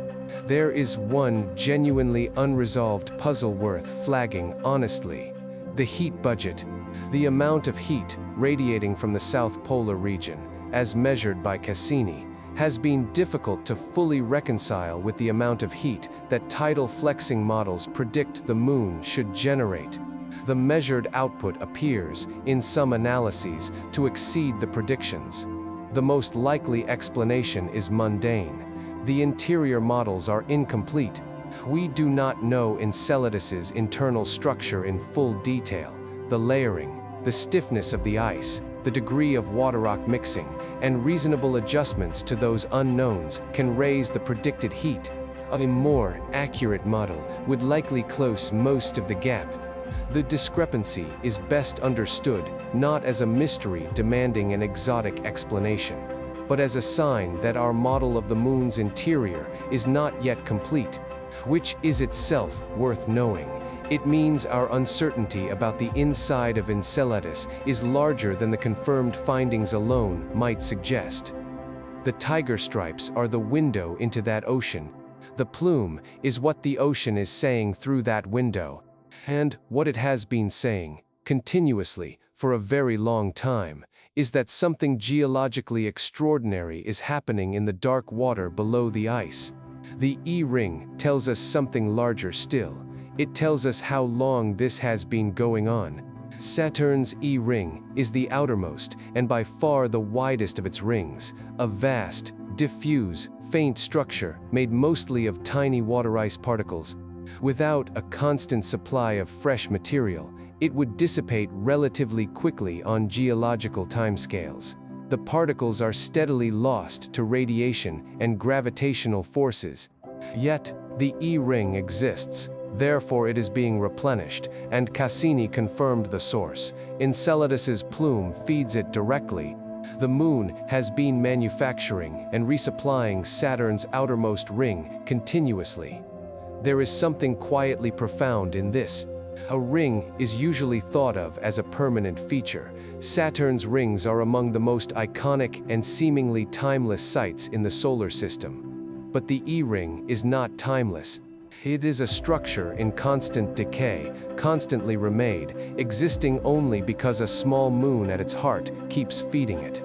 There is one genuinely unresolved puzzle worth flagging honestly: the heat budget. The amount of heat radiating from the South Polar region, as measured by Cassini, has been difficult to fully reconcile with the amount of heat that tidal flexing models predict the moon should generate. The measured output appears, in some analyses, to exceed the predictions. The most likely explanation is mundane. The interior models are incomplete. We do not know Enceladus's internal structure in full detail. The layering, the stiffness of the ice, the degree of water rock mixing, and reasonable adjustments to those unknowns can raise the predicted heat. A more accurate model would likely close most of the gap. The discrepancy is best understood not as a mystery demanding an exotic explanation, but as a sign that our model of the moon's interior is not yet complete, which is itself worth knowing. It means our uncertainty about the inside of Enceladus is larger than the confirmed findings alone might suggest. The tiger stripes are the window into that ocean. The plume is what the ocean is saying through that window, and what it has been saying, continuously, for a very long time, is that something geologically extraordinary is happening in the dark water below the ice. The E-ring tells us something larger still. It tells us how long this has been going on. Saturn's E-ring is the outermost and by far the widest of its rings, a vast, diffuse, faint structure made mostly of tiny water ice particles. Without a constant supply of fresh material, it would dissipate relatively quickly on geological timescales. The particles are steadily lost to radiation and gravitational forces. Yet, the E-ring exists, therefore it is being replenished, and Cassini confirmed the source. Enceladus's plume feeds it directly. The moon has been manufacturing and resupplying Saturn's outermost ring continuously. There is something quietly profound in this. A ring is usually thought of as a permanent feature. Saturn's rings are among the most iconic and seemingly timeless sights in the solar system. But the E-ring is not timeless. It is a structure in constant decay, constantly remade, existing only because a small moon at its heart keeps feeding it.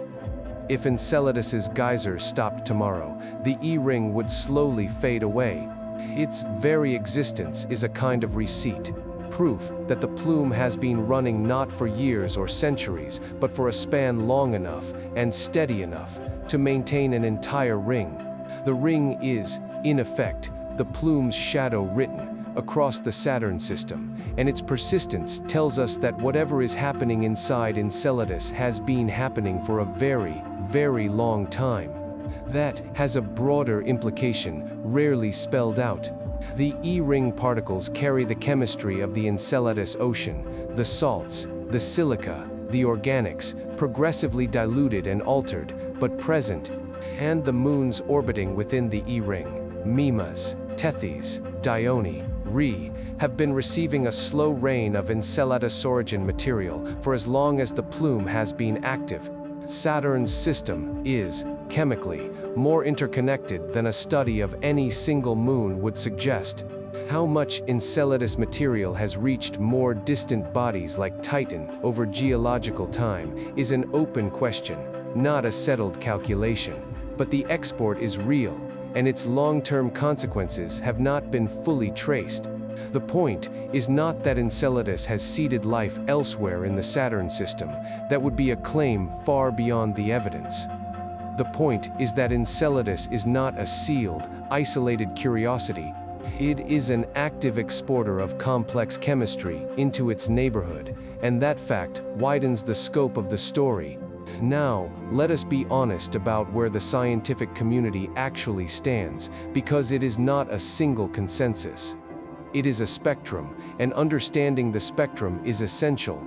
If Enceladus's geysers stopped tomorrow, the E-ring would slowly fade away. Its very existence is a kind of receipt, proof that the plume has been running not for years or centuries, but for a span long enough and steady enough to maintain an entire ring. The ring is, in effect, the plume's shadow written, across the Saturn system, and its persistence tells us that whatever is happening inside Enceladus has been happening for a very, very long time. That has a broader implication, rarely spelled out. The E-ring particles carry the chemistry of the Enceladus ocean, the salts, the silica, the organics, progressively diluted and altered, but present, and the moons orbiting within the E-ring, Mimas, Tethys, Dione, Rhe, have been receiving a slow rain of Enceladus origin material for as long as the plume has been active. Saturn's system is, chemically, more interconnected than a study of any single moon would suggest. How much Enceladus material has reached more distant bodies like Titan over geological time is an open question, not a settled calculation. But the export is real, and its long-term consequences have not been fully traced. The point is not that Enceladus has seeded life elsewhere in the Saturn system. That would be a claim far beyond the evidence. The point is that Enceladus is not a sealed, isolated curiosity. It is an active exporter of complex chemistry into its neighborhood, and that fact widens the scope of the story. Now, let us be honest about where the scientific community actually stands, because it is not a single consensus. It is a spectrum, and understanding the spectrum is essential.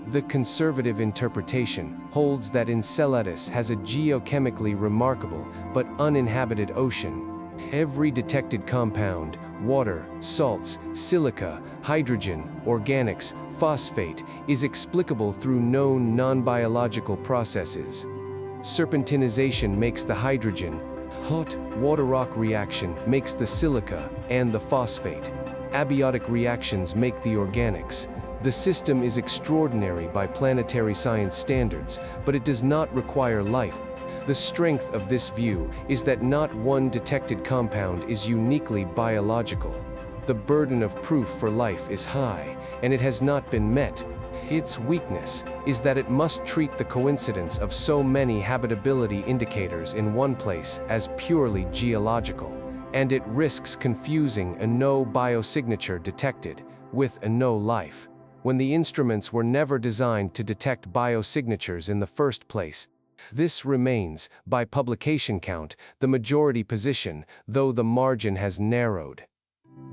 The conservative interpretation holds that Enceladus has a geochemically remarkable but uninhabited ocean. Every detected compound, water, salts, silica, hydrogen, organics, phosphate, is explicable through known non-biological processes. Serpentinization makes the hydrogen, hot water rock reaction makes the silica and the phosphate. Abiotic reactions make the organics. The system is extraordinary by planetary science standards, but it does not require life. The strength of this view is that not one detected compound is uniquely biological. The burden of proof for life is high, and it has not been met. Its weakness is that it must treat the coincidence of so many habitability indicators in one place as purely geological, and it risks confusing a no biosignature detected with a no life, when the instruments were never designed to detect biosignatures in the first place. This remains, by publication count, the majority position, though the margin has narrowed.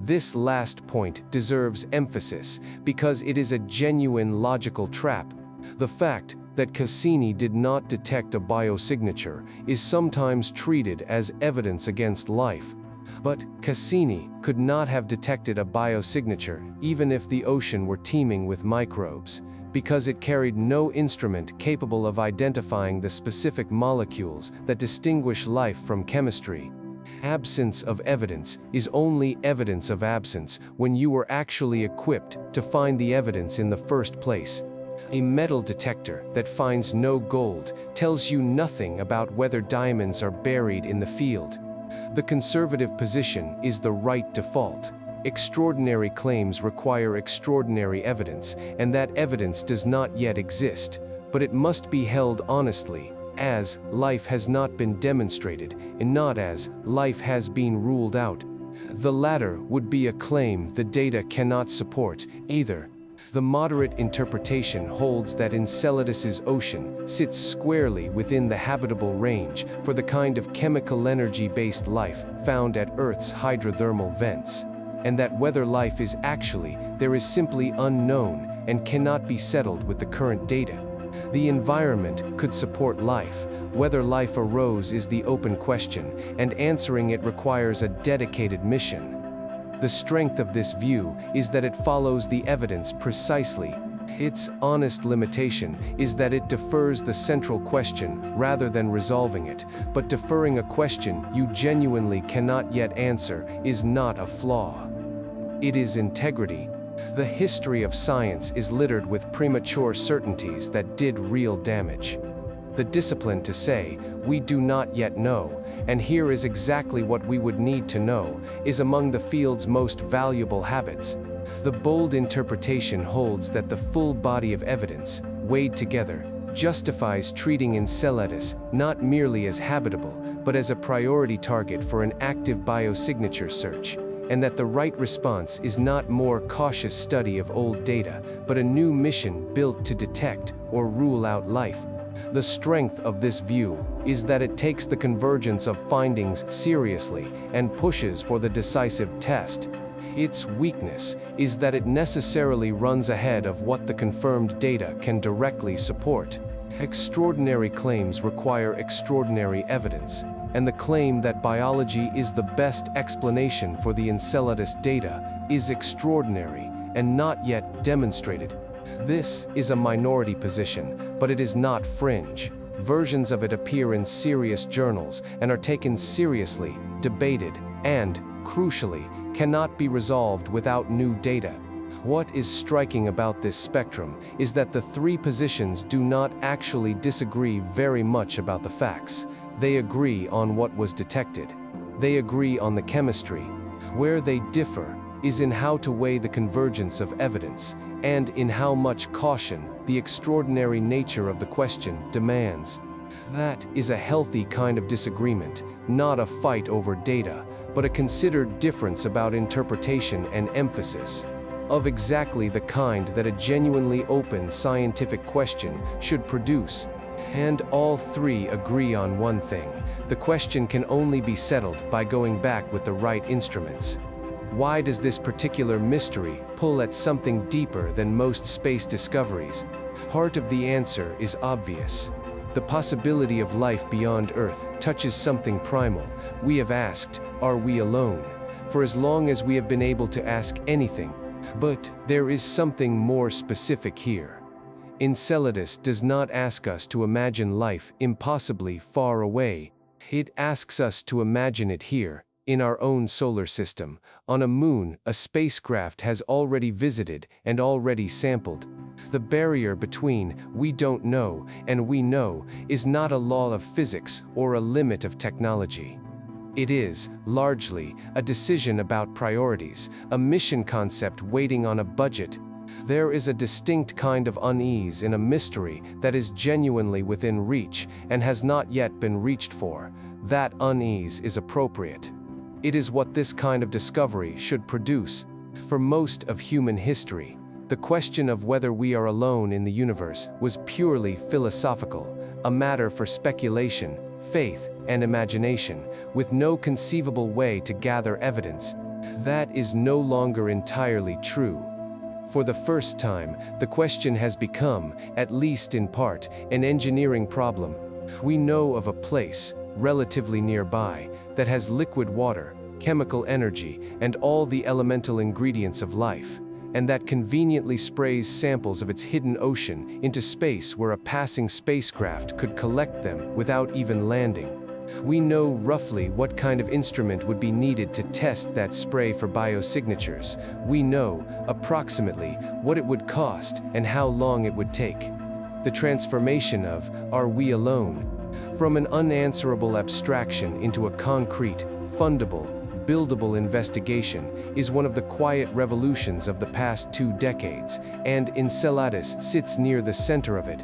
This last point deserves emphasis, because it is a genuine logical trap. The fact that Cassini did not detect a biosignature is sometimes treated as evidence against life. But Cassini could not have detected a biosignature even if the ocean were teeming with microbes, because it carried no instrument capable of identifying the specific molecules that distinguish life from chemistry. Absence of evidence is only evidence of absence when you were actually equipped to find the evidence in the first place. A metal detector that finds no gold tells you nothing about whether diamonds are buried in the field. The conservative position is the right default. Extraordinary claims require extraordinary evidence, and that evidence does not yet exist, but it must be held honestly, as life has not been demonstrated, and not as life has been ruled out. The latter would be a claim the data cannot support, either. The moderate interpretation holds that Enceladus's ocean sits squarely within the habitable range for the kind of chemical energy-based life found at Earth's hydrothermal vents, and that whether life is actually there is simply unknown and cannot be settled with the current data. The environment could support life. Whether life arose is the open question, and answering it requires a dedicated mission. The strength of this view is that it follows the evidence precisely. Its honest limitation is that it defers the central question rather than resolving it, but deferring a question you genuinely cannot yet answer is not a flaw. It is integrity. The history of science is littered with premature certainties that did real damage. The discipline to say, "We do not yet know, and here is exactly what we would need to know," is among the field's most valuable habits. The bold interpretation holds that the full body of evidence, weighed together, justifies treating Enceladus not merely as habitable, but as a priority target for an active biosignature search. and that the right response is not more cautious study of old data, but a new mission built to detect or rule out life. The strength of this view is that it takes the convergence of findings seriously and pushes for the decisive test. Its weakness is that it necessarily runs ahead of what the confirmed data can directly support. Extraordinary claims require extraordinary evidence, and the claim that biology is the best explanation for the Enceladus data is extraordinary and not yet demonstrated. This is a minority position, but it is not fringe. Versions of it appear in serious journals and are taken seriously, debated, and, crucially, cannot be resolved without new data. What is striking about this spectrum is that the three positions do not actually disagree very much about the facts. They agree on what was detected. They agree on the chemistry. Where they differ is in how to weigh the convergence of evidence, and in how much caution the extraordinary nature of the question demands. That is a healthy kind of disagreement, not a fight over data, but a considered difference about interpretation and emphasis, of exactly the kind that a genuinely open scientific question should produce. And all three agree on one thing: the question can only be settled by going back with the right instruments. Why does this particular mystery pull at something deeper than most space discoveries? Part of the answer is obvious. The possibility of life beyond Earth touches something primal. We have asked, are we alone? For as long as we have been able to ask anything. But there is something more specific here. Enceladus does not ask us to imagine life impossibly far away. It asks us to imagine it here, in our own solar system, on a moon a spacecraft has already visited and already sampled. The barrier between we don't know and we know is not a law of physics or a limit of technology. It is, largely, a decision about priorities, a mission concept waiting on a budget. There is a distinct kind of unease in a mystery that is genuinely within reach and has not yet been reached for. That unease is appropriate. It is what this kind of discovery should produce. For most of human history, the question of whether we are alone in the universe was purely philosophical, a matter for speculation, faith, and imagination, with no conceivable way to gather evidence. That is no longer entirely true. For the first time, the question has become, at least in part, an engineering problem. We know of a place, relatively nearby, that has liquid water, chemical energy, and all the elemental ingredients of life, and that conveniently sprays samples of its hidden ocean into space where a passing spacecraft could collect them without even landing. We know roughly what kind of instrument would be needed to test that spray for biosignatures. We know, approximately, what it would cost and how long it would take. The transformation of, are we alone? From an unanswerable abstraction into a concrete, fundable, buildable investigation is one of the quiet revolutions of the past 2 decades, and Enceladus sits near the center of it.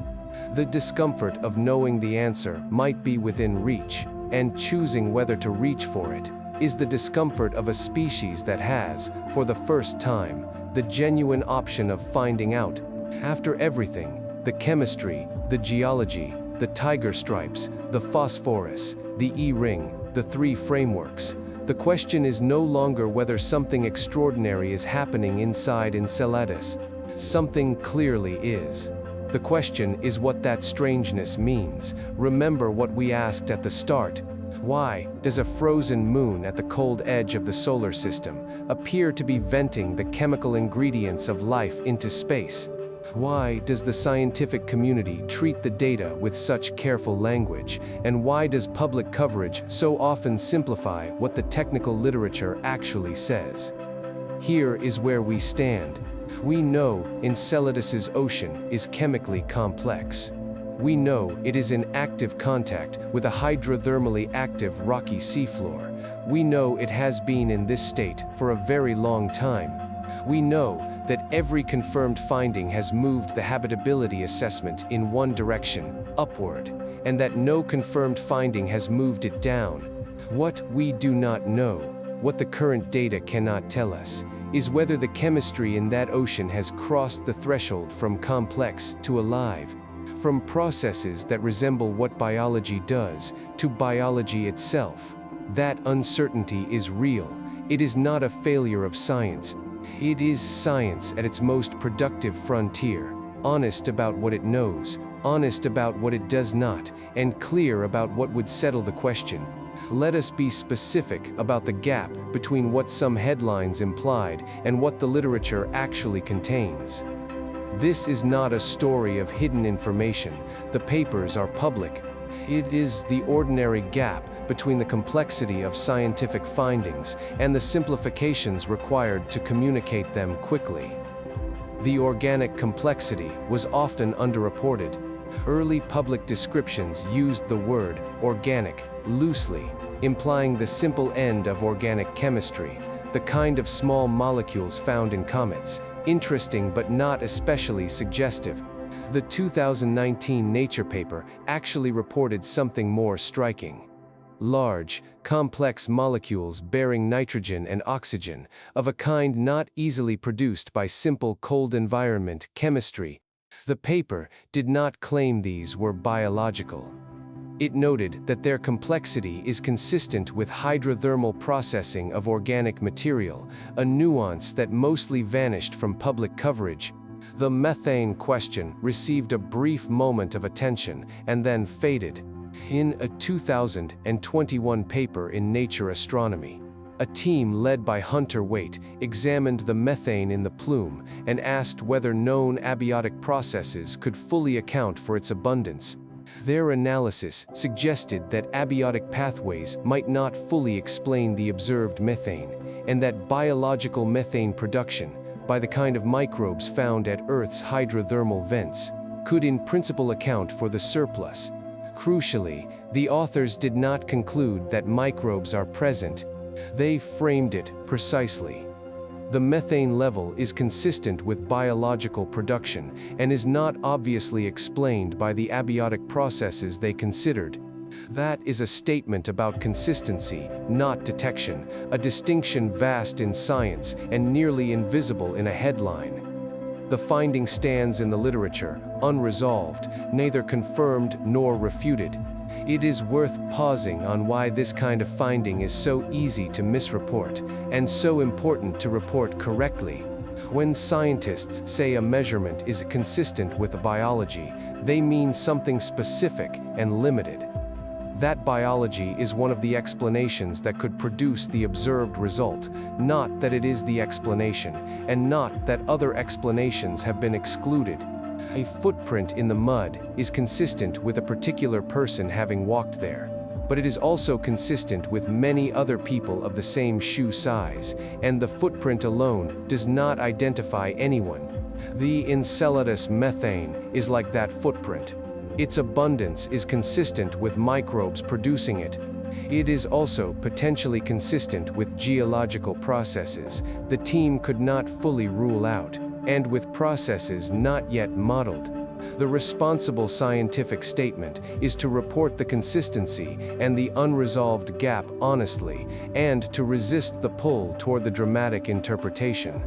The discomfort of knowing the answer might be within reach, and choosing whether to reach for it is the discomfort of a species that has, for the first time, the genuine option of finding out. After everything, the chemistry, the geology, the tiger stripes, the phosphorus, the E-ring, the 3 frameworks, the question is no longer whether something extraordinary is happening inside Enceladus. Something clearly is. The question is what that strangeness means. Remember what we asked at the start. Why does a frozen moon at the cold edge of the solar system appear to be venting the chemical ingredients of life into space? Why does the scientific community treat the data with such careful language, and why does public coverage so often simplify what the technical literature actually says? Here is where we stand. We know Enceladus's ocean is chemically complex. We know it is in active contact with a hydrothermally active rocky seafloor. We know it has been in this state for a very long time. We know that every confirmed finding has moved the habitability assessment in one direction, upward, and that no confirmed finding has moved it down. What we do not know What the current data cannot tell us is whether the chemistry in that ocean has crossed the threshold from complex to alive, from processes that resemble what biology does to biology itself. That uncertainty is real. It is not a failure of science. It is science at its most productive frontier, honest about what it knows, honest about what it does not, and clear about what would settle the question. Let us be specific about the gap between what some headlines implied and what the literature actually contains. This is not a story of hidden information. The papers are public. It is the ordinary gap between the complexity of scientific findings and the simplifications required to communicate them quickly. The organic complexity was often underreported. Early public descriptions used the word organic loosely, implying the simple end of organic chemistry, the kind of small molecules found in comets, interesting but not especially suggestive. The 2019 Nature paper actually reported something more striking. Large, complex molecules bearing nitrogen and oxygen, of a kind not easily produced by simple cold environment chemistry. The paper did not claim these were biological. It noted that their complexity is consistent with hydrothermal processing of organic material, a nuance that mostly vanished from public coverage. The methane question received a brief moment of attention and then faded. In a 2021 paper in Nature Astronomy, a team led by Hunter Waite examined the methane in the plume and asked whether known abiotic processes could fully account for its abundance. Their analysis suggested that abiotic pathways might not fully explain the observed methane, and that biological methane production, by the kind of microbes found at Earth's hydrothermal vents, could in principle account for the surplus. Crucially, the authors did not conclude that microbes are present. They framed it precisely. The methane level is consistent with biological production and is not obviously explained by the abiotic processes they considered. That is a statement about consistency, not detection, a distinction vast in science and nearly invisible in a headline. The finding stands in the literature, unresolved, neither confirmed nor refuted. It is worth pausing on why this kind of finding is so easy to misreport, and so important to report correctly. When scientists say a measurement is consistent with biology, they mean something specific and limited. That biology is one of the explanations that could produce the observed result, not that it is the explanation, and not that other explanations have been excluded. A footprint in the mud is consistent with a particular person having walked there, but it is also consistent with many other people of the same shoe size, and the footprint alone does not identify anyone. The Enceladus methane is like that footprint. Its abundance is consistent with microbes producing it. It is also potentially consistent with geological processes the team could not fully rule out, and with processes not yet modeled. The responsible scientific statement is to report the consistency and the unresolved gap honestly, and to resist the pull toward the dramatic interpretation.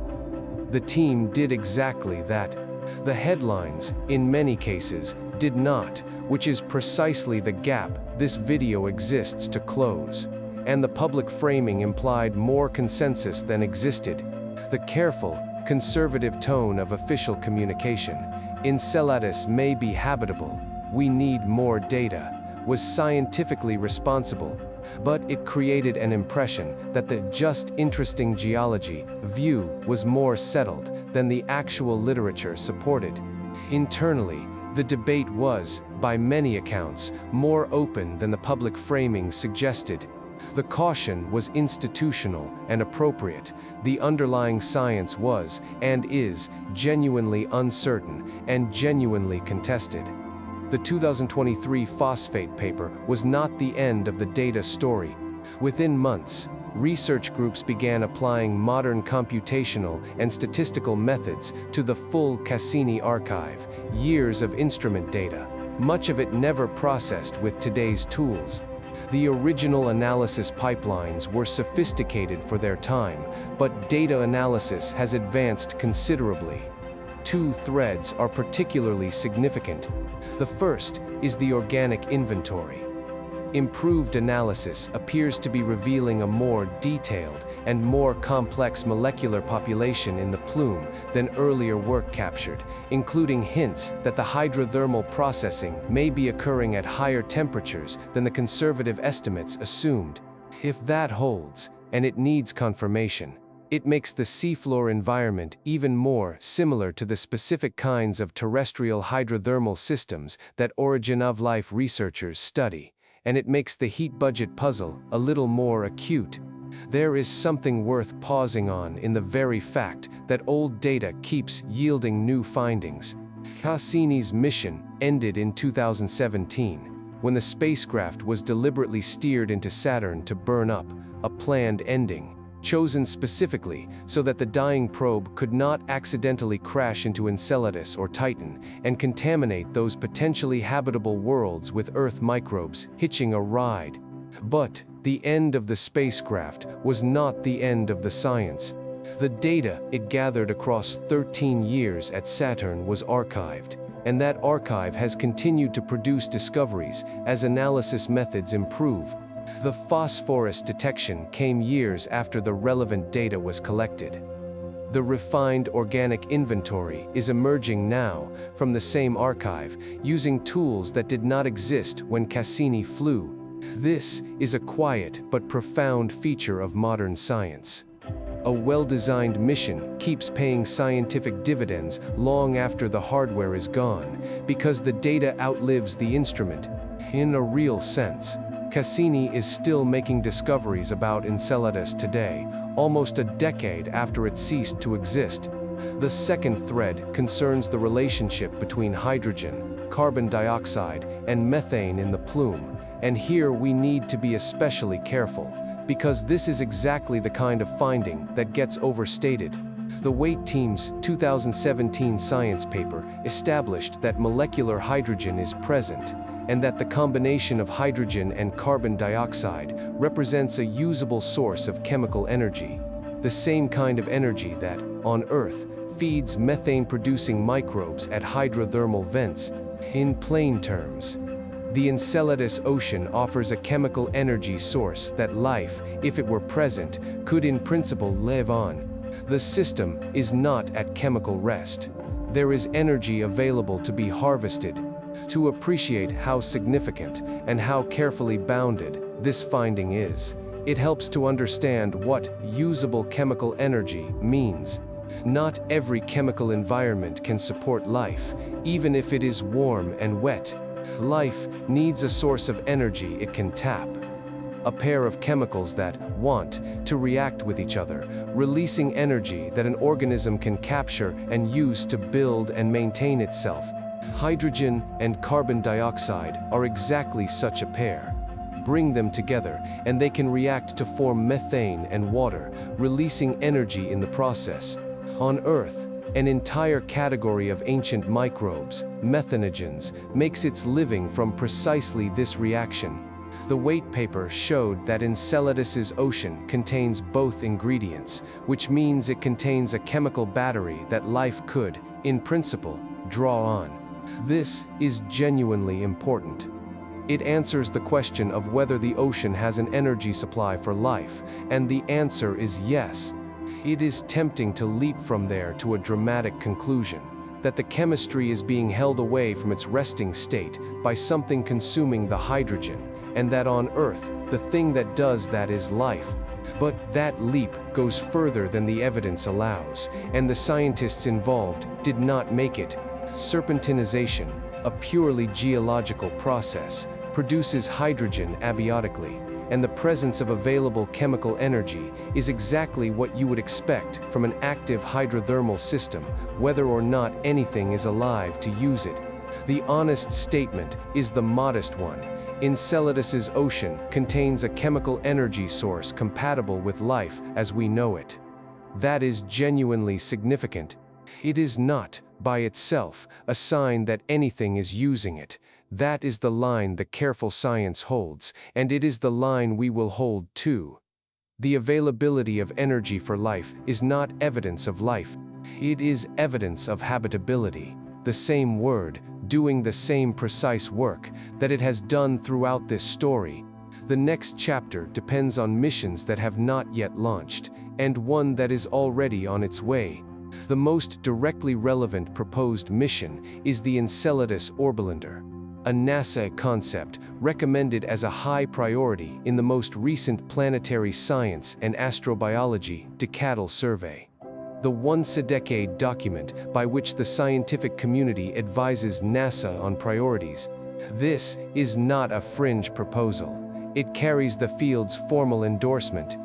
The team did exactly that. The headlines, in many cases, did not, which is precisely the gap this video exists to close. And the public framing implied more consensus than existed. The careful, conservative tone of official communication, Enceladus may be habitable, we need more data, was scientifically responsible, but it created an impression that the just interesting geology view was more settled than the actual literature supported. Internally, the debate was, by many accounts, more open than the public framing suggested. The caution was institutional and appropriate. The underlying science was, and is, genuinely uncertain and genuinely contested. The 2023 phosphate paper was not the end of the data story. Within months, research groups began applying modern computational and statistical methods to the full Cassini archive, years of instrument data, much of it never processed with today's tools. The original analysis pipelines were sophisticated for their time, but data analysis has advanced considerably. Two threads are particularly significant. The first is the organic inventory. Improved analysis appears to be revealing a more detailed and more complex molecular population in the plume than earlier work captured, including hints that the hydrothermal processing may be occurring at higher temperatures than the conservative estimates assumed. If that holds, and it needs confirmation, it makes the seafloor environment even more similar to the specific kinds of terrestrial hydrothermal systems that origin of life researchers study. And it makes the heat budget puzzle a little more acute. There is something worth pausing on in the very fact that old data keeps yielding new findings. Cassini's mission ended in 2017, when the spacecraft was deliberately steered into Saturn to burn up, a planned ending, chosen specifically so that the dying probe could not accidentally crash into Enceladus or Titan and contaminate those potentially habitable worlds with Earth microbes hitching a ride. But the end of the spacecraft was not the end of the science. The data it gathered across 13 years at Saturn was archived, and that archive has continued to produce discoveries as analysis methods improve. The phosphorus detection came years after the relevant data was collected. The refined organic inventory is emerging now from the same archive, using tools that did not exist when Cassini flew. This is a quiet but profound feature of modern science. A well-designed mission keeps paying scientific dividends long after the hardware is gone, because the data outlives the instrument. In a real sense, Cassini is still making discoveries about Enceladus today, almost a decade after it ceased to exist. The second thread concerns the relationship between hydrogen, carbon dioxide, and methane in the plume, and here we need to be especially careful, because this is exactly the kind of finding that gets overstated. The Waite team's 2017 science paper established that molecular hydrogen is present, and that the combination of hydrogen and carbon dioxide represents a usable source of chemical energy, the same kind of energy that, on Earth, feeds methane-producing microbes at hydrothermal vents. In plain terms, the Enceladus ocean offers a chemical energy source that life, if it were present, could in principle live on. The system is not at chemical rest. There is energy available to be harvested. To appreciate how significant and how carefully bounded this finding is, it helps to understand what usable chemical energy means. Not every chemical environment can support life, even if it is warm and wet. Life needs a source of energy it can tap. A pair of chemicals that want to react with each other, releasing energy that an organism can capture and use to build and maintain itself. Hydrogen and carbon dioxide are exactly such a pair. Bring them together, and they can react to form methane and water, releasing energy in the process. On Earth, an entire category of ancient microbes, methanogens, makes its living from precisely this reaction. The Waite paper showed that Enceladus's ocean contains both ingredients, which means it contains a chemical battery that life could, in principle, draw on. This is genuinely important. It answers the question of whether the ocean has an energy supply for life, and the answer is yes. It is tempting to leap from there to a dramatic conclusion, that the chemistry is being held away from its resting state by something consuming the hydrogen, and that on Earth, the thing that does that is life. But that leap goes further than the evidence allows, and the scientists involved did not make it. Serpentinization, a purely geological process, produces hydrogen abiotically, and the presence of available chemical energy is exactly what you would expect from an active hydrothermal system, whether or not anything is alive to use it. The honest statement is the modest one. Enceladus's ocean contains a chemical energy source compatible with life as we know it. That is genuinely significant. It is not by itself, a sign that anything is using it. That is the line the careful science holds, and it is the line we will hold too. The availability of energy for life is not evidence of life. It is evidence of habitability. The same word, doing the same precise work, that it has done throughout this story. The next chapter depends on missions that have not yet launched, and one that is already on its way. The most directly relevant proposed mission is the Enceladus Orbilander, a NASA concept recommended as a high priority in the most recent Planetary Science and Astrobiology Decadal Survey, the once-a-decade document by which the scientific community advises NASA on priorities. This is not a fringe proposal. It carries the field's formal endorsement.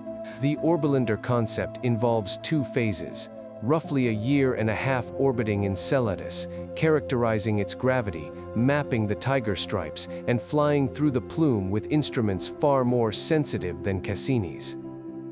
The Orbilander concept involves 2 phases, roughly a year and a half orbiting Enceladus, characterizing its gravity, mapping the tiger stripes, and flying through the plume with instruments far more sensitive than Cassini's,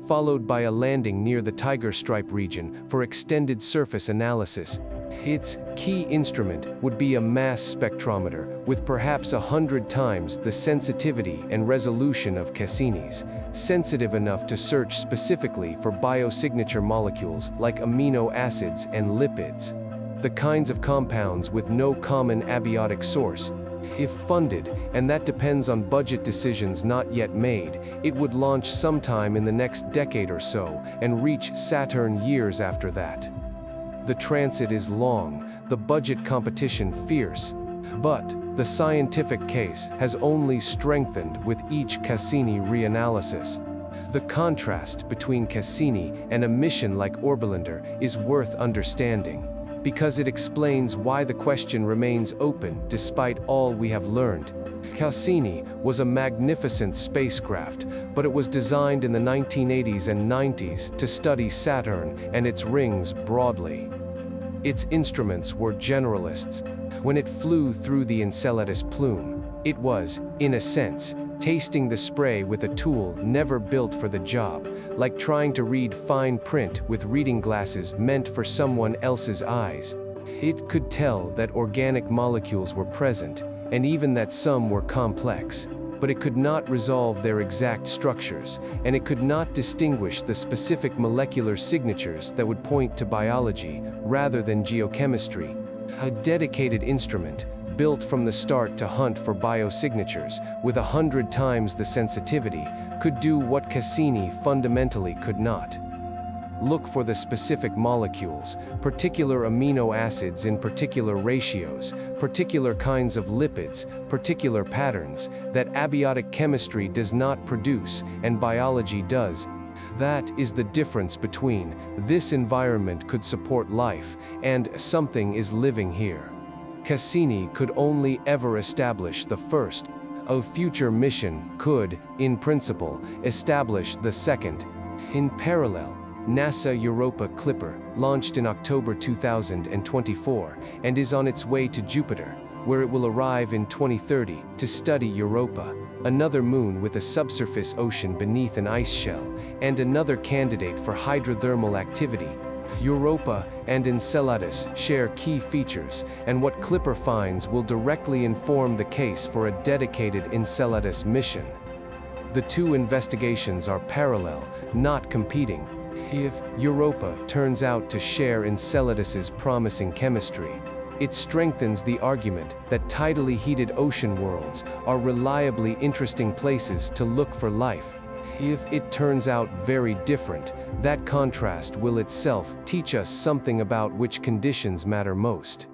followed by a landing near the tiger stripe region for extended surface analysis. Its key instrument would be a mass spectrometer with perhaps 100 times the sensitivity and resolution of Cassini's, sensitive enough to search specifically for biosignature molecules like amino acids and lipids, the kinds of compounds with no common abiotic source. If funded, and that depends on budget decisions not yet made, it would launch sometime in the next decade or so, and reach Saturn years after that. The transit is long, the budget competition fierce, but the scientific case has only strengthened with each Cassini reanalysis. The contrast between Cassini and a mission like Orbilander is worth understanding, because it explains why the question remains open despite all we have learned. Cassini was a magnificent spacecraft, but it was designed in the 1980s and 90s to study Saturn and its rings broadly. Its instruments were generalists. When it flew through the Enceladus plume, it was, in a sense, tasting the spray with a tool never built for the job, like trying to read fine print with reading glasses meant for someone else's eyes. It could tell that organic molecules were present, and even that some were complex, but it could not resolve their exact structures, and it could not distinguish the specific molecular signatures that would point to biology rather than geochemistry. A dedicated instrument, built from the start to hunt for biosignatures, with 100 times the sensitivity, could do what Cassini fundamentally could not. Look for the specific molecules, particular amino acids in particular ratios, particular kinds of lipids, particular patterns, that abiotic chemistry does not produce, and biology does. That is the difference between, this environment could support life, and something is living here. Cassini could only ever establish the first. A future mission could, in principle, establish the second. In parallel, NASA Europa Clipper launched in October 2024 and is on its way to Jupiter, where it will arrive in 2030 to study Europa, another moon with a subsurface ocean beneath an ice shell, and another candidate for hydrothermal activity. Europa and Enceladus share key features, and what Clipper finds will directly inform the case for a dedicated Enceladus mission. The 2 investigations are parallel, not competing. If Europa turns out to share Enceladus's promising chemistry, it strengthens the argument that tidally heated ocean worlds are reliably interesting places to look for life. If it turns out very different, that contrast will itself teach us something about which conditions matter most.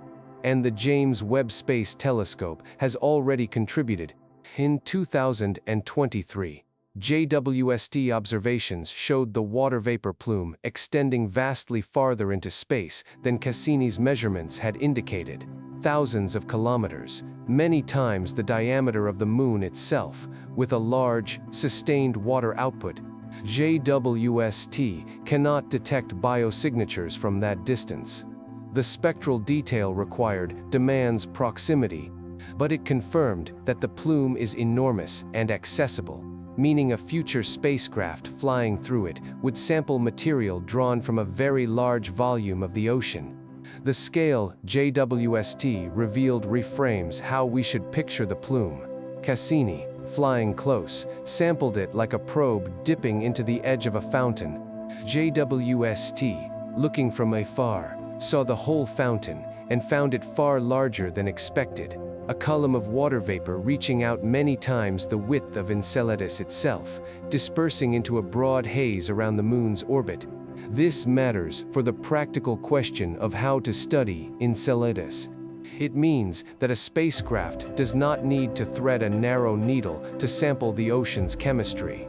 And the James Webb Space Telescope has already contributed. In 2023, JWST observations showed the water vapor plume extending vastly farther into space than Cassini's measurements had indicated, thousands of kilometers, many times the diameter of the moon itself, with a large, sustained water output. JWST cannot detect biosignatures from that distance. The spectral detail required demands proximity, but it confirmed that the plume is enormous and accessible, meaning a future spacecraft flying through it would sample material drawn from a very large volume of the ocean. The scale, JWST, revealed reframes how we should picture the plume. Cassini, flying close, sampled it like a probe dipping into the edge of a fountain. JWST, looking from afar, saw the whole fountain, and found it far larger than expected, a column of water vapor reaching out many times the width of Enceladus itself, dispersing into a broad haze around the Moon's orbit. This matters for the practical question of how to study Enceladus. It means that a spacecraft does not need to thread a narrow needle to sample the ocean's chemistry.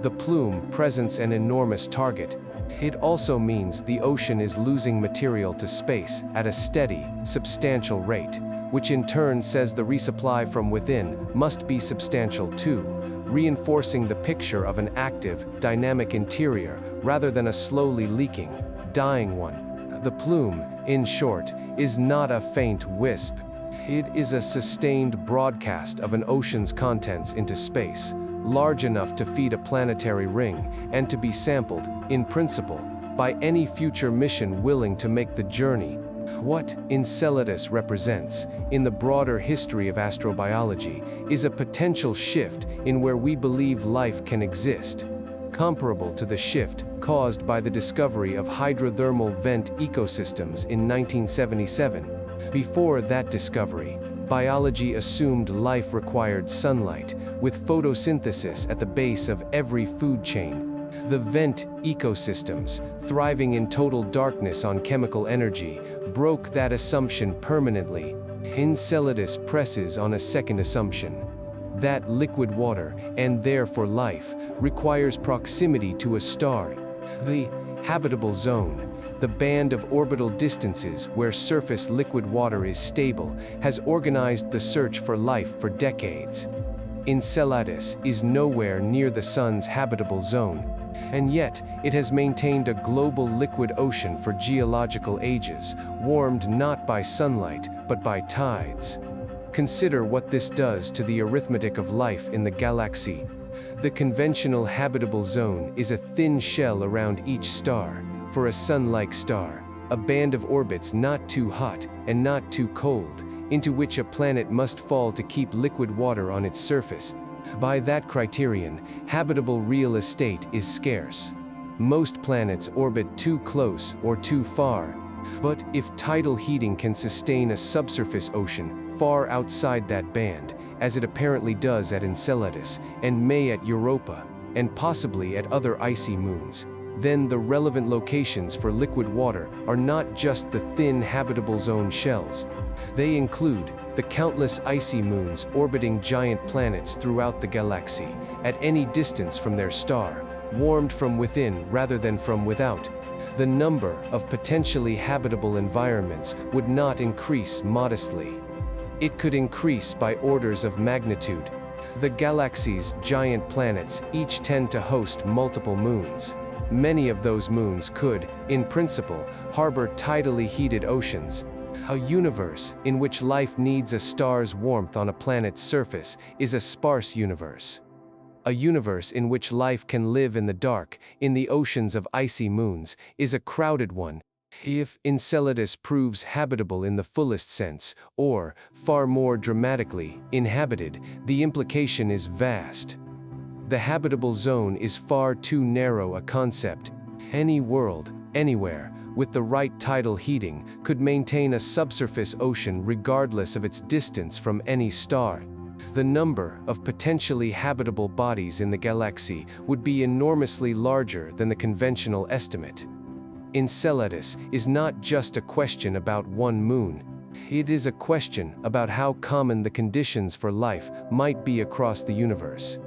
The plume presents an enormous target. It also means the ocean is losing material to space at a steady, substantial rate, which in turn says the resupply from within must be substantial too, reinforcing the picture of an active, dynamic interior rather than a slowly leaking, dying one. The plume, in short, is not a faint wisp. It is a sustained broadcast of an ocean's contents into space, large enough to feed a planetary ring, and to be sampled, in principle, by any future mission willing to make the journey. What Enceladus represents, in the broader history of astrobiology, is a potential shift in where we believe life can exist, comparable to the shift caused by the discovery of hydrothermal vent ecosystems in 1977. Before that discovery, biology assumed life required sunlight, with photosynthesis at the base of every food chain. The vent ecosystems, thriving in total darkness on chemical energy, broke that assumption permanently. Enceladus presses on a second assumption. That liquid water, and therefore life, requires proximity to a star. The habitable zone, the band of orbital distances where surface liquid water is stable, has organized the search for life for decades. Enceladus is nowhere near the Sun's habitable zone, and yet it has maintained a global liquid ocean for geological ages, warmed not by sunlight, but by tides. Consider what this does to the arithmetic of life in the galaxy. The conventional habitable zone is a thin shell around each star. For a Sun-like star, a band of orbits not too hot and not too cold, into which a planet must fall to keep liquid water on its surface. By that criterion, habitable real estate is scarce. Most planets orbit too close or too far. But if tidal heating can sustain a subsurface ocean far outside that band, as it apparently does at Enceladus, and may at Europa, and possibly at other icy moons, then the relevant locations for liquid water are not just the thin habitable zone shells. They include the countless icy moons orbiting giant planets throughout the galaxy, at any distance from their star, warmed from within rather than from without. The number of potentially habitable environments would not increase modestly. It could increase by orders of magnitude. The galaxy's giant planets each tend to host multiple moons. Many of those moons could, in principle, harbor tidally heated oceans. A universe in which life needs a star's warmth on a planet's surface is a sparse universe. A universe in which life can live in the dark, in the oceans of icy moons, is a crowded one. If Enceladus proves habitable in the fullest sense, or, far more dramatically, inhabited, the implication is vast. The habitable zone is far too narrow a concept. Any world, anywhere, with the right tidal heating, could maintain a subsurface ocean regardless of its distance from any star. The number of potentially habitable bodies in the galaxy would be enormously larger than the conventional estimate. Enceladus is not just a question about one moon. It is a question about how common the conditions for life might be across the universe.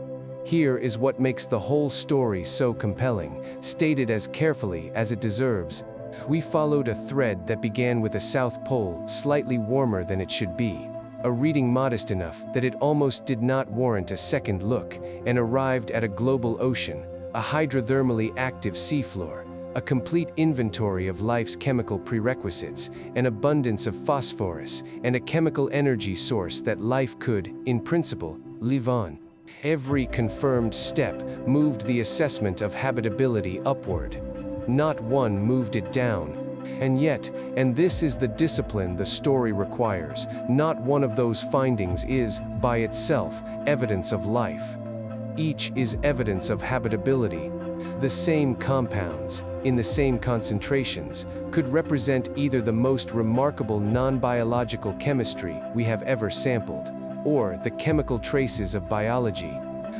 Here is what makes the whole story so compelling, stated as carefully as it deserves. We followed a thread that began with a South Pole slightly warmer than it should be, a reading modest enough that it almost did not warrant a second look, and arrived at a global ocean, a hydrothermally active seafloor, a complete inventory of life's chemical prerequisites, an abundance of phosphorus, and a chemical energy source that life could, in principle, live on. Every confirmed step moved the assessment of habitability upward. Not one moved it down. And yet, and this is the discipline the story requires, not one of those findings is, by itself, evidence of life. Each is evidence of habitability. The same compounds, in the same concentrations, could represent either the most remarkable non-biological chemistry we have ever sampled, or the chemical traces of biology.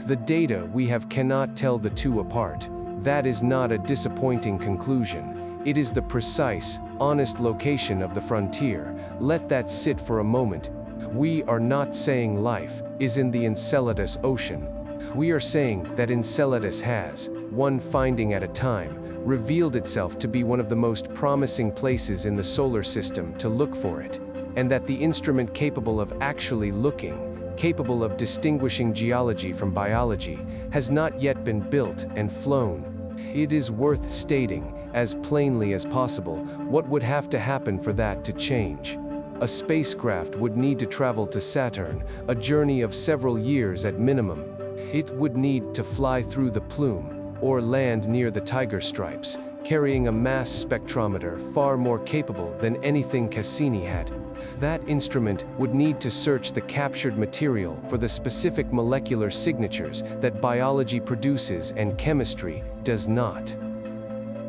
The data we have cannot tell the two apart. That is not a disappointing conclusion. It is the precise, honest location of the frontier. Let that sit for a moment. We are not saying life is in the Enceladus ocean. We are saying that Enceladus has, one finding at a time, revealed itself to be one of the most promising places in the solar system to look for it, and that the instrument capable of actually looking, capable of distinguishing geology from biology, has not yet been built and flown. It is worth stating, as plainly as possible, what would have to happen for that to change. A spacecraft would need to travel to Saturn, a journey of several years at minimum. It would need to fly through the plume, or land near the tiger stripes, carrying a mass spectrometer far more capable than anything Cassini had. That instrument would need to search the captured material for the specific molecular signatures that biology produces and chemistry does not.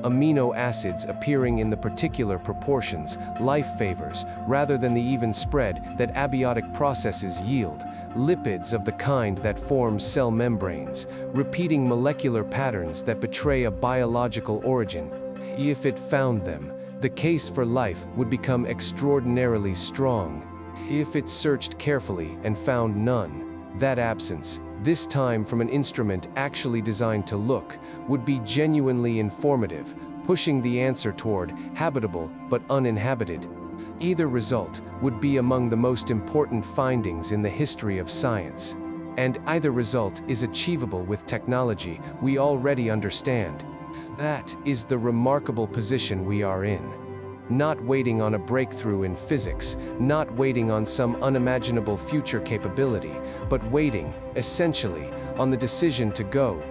Amino acids appearing in the particular proportions life favors, rather than the even spread that abiotic processes yield, lipids of the kind that form cell membranes, repeating molecular patterns that betray a biological origin. If it found them, the case for life would become extraordinarily strong. If it searched carefully and found none, that absence, this time from an instrument actually designed to look, would be genuinely informative, pushing the answer toward habitable but uninhabited. Either result would be among the most important findings in the history of science. And either result is achievable with technology we already understand. That is the remarkable position we are in. Not waiting on a breakthrough in physics, not waiting on some unimaginable future capability, but waiting, essentially, on the decision to go.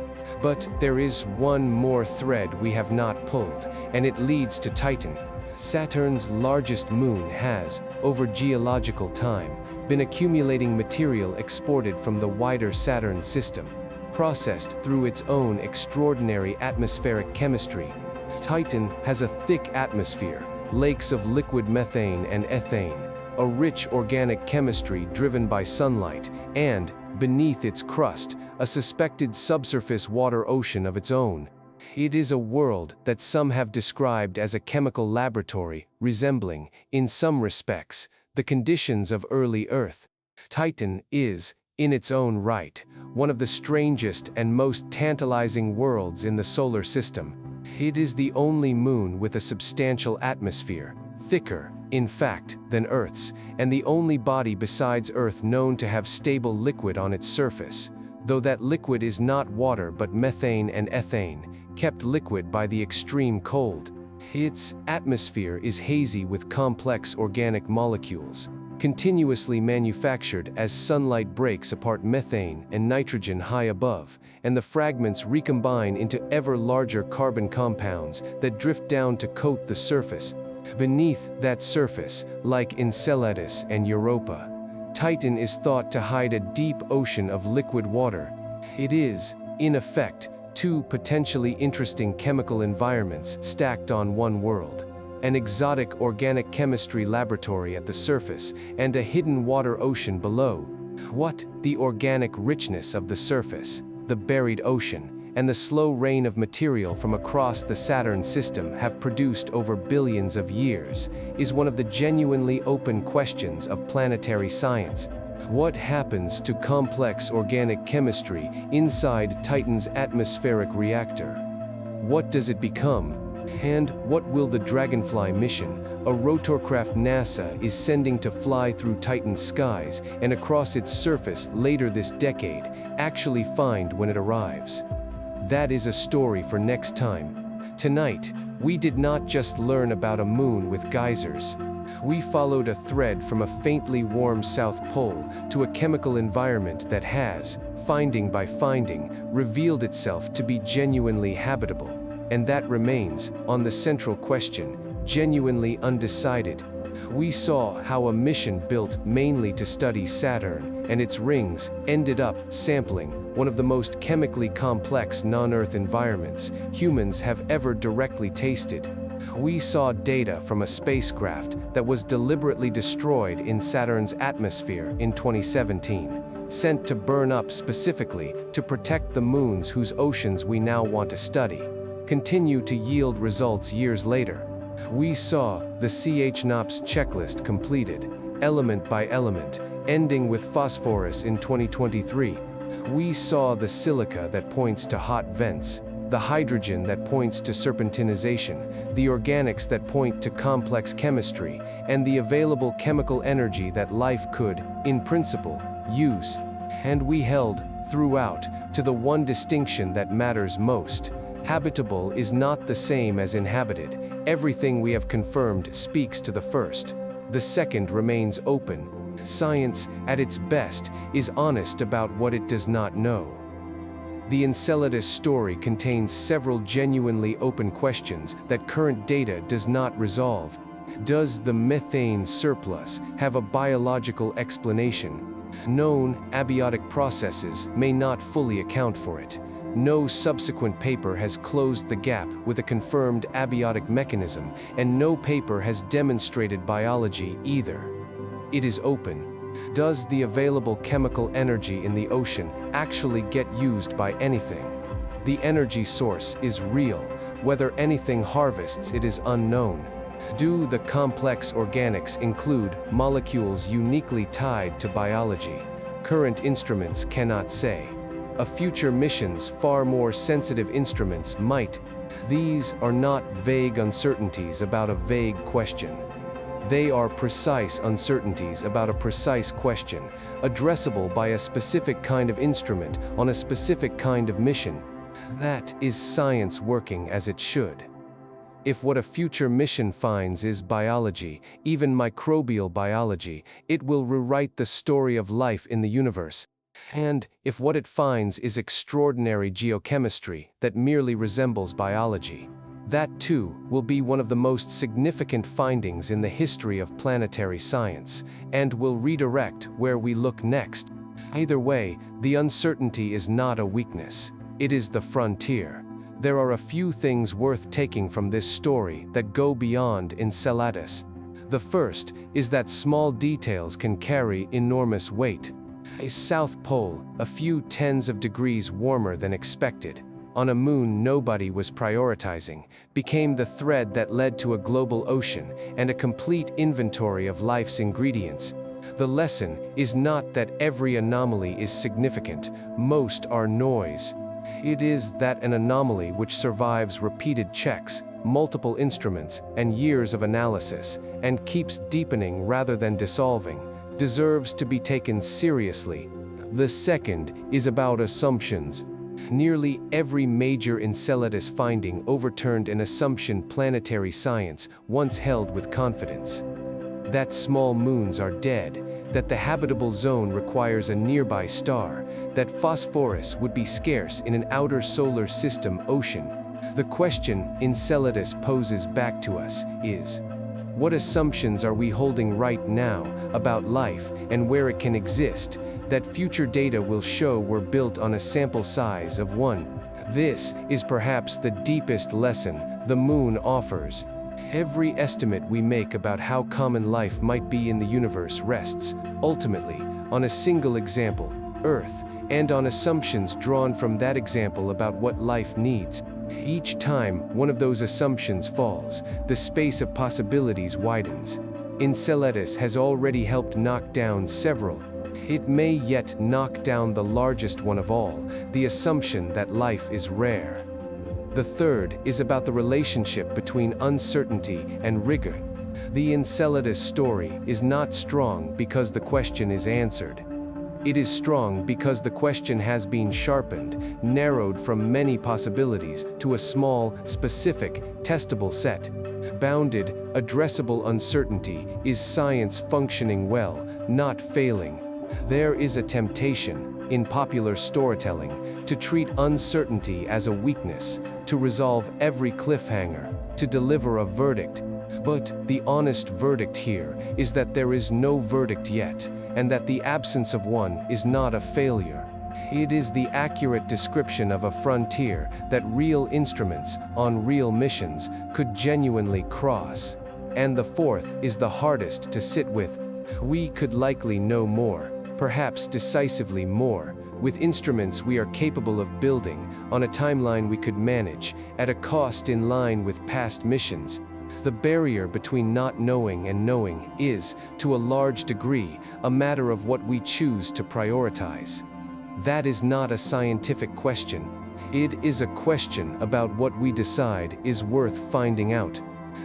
But there is one more thread we have not pulled, and it leads to Titan. Saturn's largest moon has, over geological time, been accumulating material exported from the wider Saturn system, processed through its own extraordinary atmospheric chemistry. Titan has a thick atmosphere, lakes of liquid methane and ethane, a rich organic chemistry driven by sunlight, and, beneath its crust, a suspected subsurface water ocean of its own. It is a world that some have described as a chemical laboratory, resembling, in some respects, the conditions of early Earth. Titan is, in its own right, one of the strangest and most tantalizing worlds in the solar system. It is the only moon with a substantial atmosphere, thicker, in fact, than Earth's, and the only body besides Earth known to have stable liquid on its surface, though that liquid is not water but methane and ethane, kept liquid by the extreme cold. Its atmosphere is hazy with complex organic molecules, continuously manufactured as sunlight breaks apart methane and nitrogen high above, and the fragments recombine into ever larger carbon compounds that drift down to coat the surface. Beneath that surface, like Enceladus and Europa, Titan is thought to hide a deep ocean of liquid water. It is, in effect, two potentially interesting chemical environments stacked on one world. An exotic organic chemistry laboratory at the surface, and a hidden water ocean below. What the organic richness of the surface, the buried ocean, and the slow rain of material from across the Saturn system have produced over billions of years, is one of the genuinely open questions of planetary science. What happens to complex organic chemistry inside Titan's atmospheric reactor? What does it become? And what will the Dragonfly mission, a rotorcraft NASA is sending to fly through Titan's skies and across its surface later this decade, actually find when it arrives? That is a story for next time. Tonight, we did not just learn about a moon with geysers. We followed a thread from a faintly warm South Pole to a chemical environment that has, finding by finding, revealed itself to be genuinely habitable. And that remains, on the central question, genuinely undecided. We saw how a mission built mainly to study Saturn and its rings ended up sampling one of the most chemically complex non-Earth environments humans have ever directly tasted. We saw data from a spacecraft that was deliberately destroyed in Saturn's atmosphere in 2017, sent to burn up specifically to protect the moons whose oceans we now want to study, continue to yield results years later. We saw the CHNOPS checklist completed, element by element, ending with phosphorus in 2023. We saw the silica that points to hot vents, the hydrogen that points to serpentinization, the organics that point to complex chemistry, and the available chemical energy that life could, in principle, use. And we held, throughout, to the one distinction that matters most. Habitable is not the same as inhabited. Everything we have confirmed speaks to the first. The second remains open. Science, at its best, is honest about what it does not know. The Enceladus story contains several genuinely open questions that current data does not resolve. Does the methane surplus have a biological explanation? Known abiotic processes may not fully account for it. No subsequent paper has closed the gap with a confirmed abiotic mechanism, and no paper has demonstrated biology either. It is open. Does the available chemical energy in the ocean actually get used by anything? The energy source is real. Whether anything harvests it is unknown. Do the complex organics include molecules uniquely tied to biology? Current instruments cannot say. A future mission's far more sensitive instruments might. These are not vague uncertainties about a vague question. They are precise uncertainties about a precise question, addressable by a specific kind of instrument on a specific kind of mission. That is science working as it should. If what a future mission finds is biology, even microbial biology, it will rewrite the story of life in the universe. And if what it finds is extraordinary geochemistry that merely resembles biology, that too will be one of the most significant findings in the history of planetary science, and will redirect where we look next. Either way, the uncertainty is not a weakness. It is the frontier. There are a few things worth taking from this story that go beyond Enceladus. The first is that small details can carry enormous weight. A South Pole, a few tens of degrees warmer than expected, on a moon nobody was prioritizing, became the thread that led to a global ocean and a complete inventory of life's ingredients. The lesson is not that every anomaly is significant, most are noise. It is that an anomaly which survives repeated checks, multiple instruments, and years of analysis, and keeps deepening rather than dissolving, deserves to be taken seriously. The second is about assumptions. Nearly every major Enceladus finding overturned an assumption planetary science once held with confidence. That small moons are dead, that the habitable zone requires a nearby star, that phosphorus would be scarce in an outer solar system ocean. The question Enceladus poses back to us is, what assumptions are we holding right now about life and where it can exist, that future data will show were built on a sample size of 1? This is perhaps the deepest lesson the moon offers. Every estimate we make about how common life might be in the universe rests, ultimately, on a single example, Earth, and on assumptions drawn from that example about what life needs. Each time one of those assumptions falls, the space of possibilities widens. Enceladus has already helped knock down several. It may yet knock down the largest one of all, the assumption that life is rare. The third is about the relationship between uncertainty and rigor. The Enceladus story is not strong because the question is answered. It is strong because the question has been sharpened, narrowed from many possibilities to a small, specific, testable set. Bounded, addressable uncertainty is science functioning well, not failing. There is a temptation, in popular storytelling, to treat uncertainty as a weakness, to resolve every cliffhanger, to deliver a verdict. But the honest verdict here is that there is no verdict yet, and that the absence of one is not a failure. It is the accurate description of a frontier that real instruments, on real missions, could genuinely cross. And the fourth is the hardest to sit with. We could likely know more, perhaps decisively more, with instruments we are capable of building, on a timeline we could manage, at a cost in line with past missions. The barrier between not knowing and knowing is, to a large degree, a matter of what we choose to prioritize. That is not a scientific question. It is a question about what we decide is worth finding out.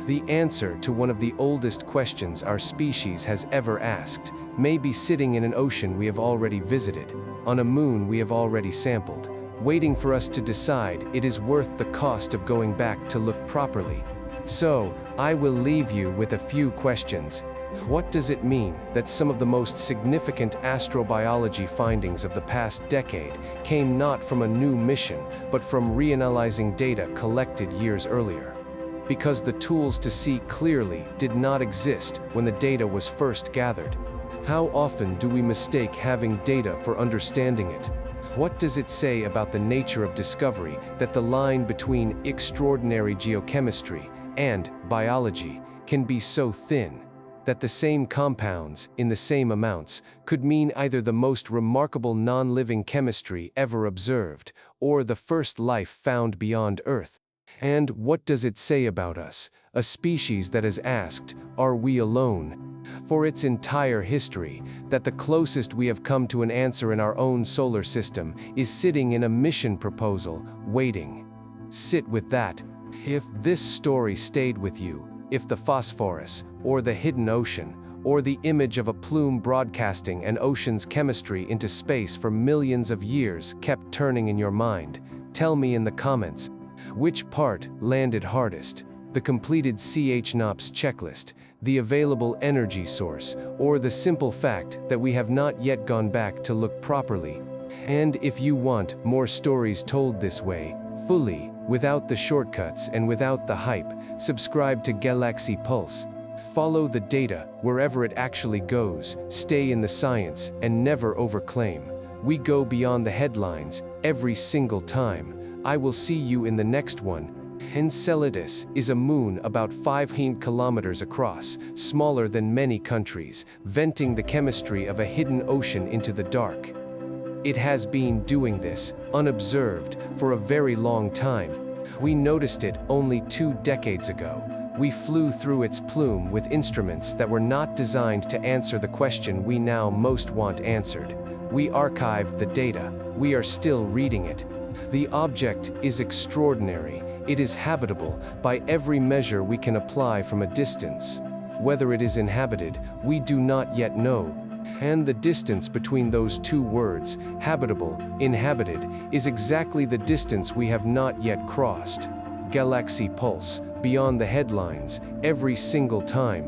The answer to one of the oldest questions our species has ever asked may be sitting in an ocean we have already visited, on a moon we have already sampled, waiting for us to decide it is worth the cost of going back to look properly. So, I will leave you with a few questions. What does it mean that some of the most significant astrobiology findings of the past decade came not from a new mission, but from reanalyzing data collected years earlier? Because the tools to see clearly did not exist when the data was first gathered. How often do we mistake having data for understanding it? What does it say about the nature of discovery that the line between extraordinary geochemistry and biology can be so thin that the same compounds, in the same amounts, could mean either the most remarkable non-living chemistry ever observed, or the first life found beyond Earth? And what does it say about us, a species that has asked, "Are we alone?" for its entire history, that the closest we have come to an answer in our own solar system is sitting in a mission proposal, waiting? Sit with that. If this story stayed with you, if the phosphorus, or the hidden ocean, or the image of a plume broadcasting an ocean's chemistry into space for millions of years kept turning in your mind, tell me in the comments. Which part landed hardest? The completed CHNOPS checklist, the available energy source, or the simple fact that we have not yet gone back to look properly? And if you want more stories told this way, fully, without the shortcuts and without the hype, subscribe to Galaxy Pulse. Follow the data wherever it actually goes, stay in the science, and never overclaim. We go beyond the headlines, every single time. I will see you in the next one. Enceladus is a moon about 500 kilometers across, smaller than many countries, venting the chemistry of a hidden ocean into the dark. It has been doing this, unobserved, for a very long time. We noticed it only 2 decades ago. We flew through its plume with instruments that were not designed to answer the question we now most want answered. We archived the data. We are still reading it. The object is extraordinary. It is habitable by every measure we can apply from a distance. Whether it is inhabited, we do not yet know. And the distance between those two words, habitable, inhabited, is exactly the distance we have not yet crossed. Galaxy Pulse, beyond the headlines, every single time.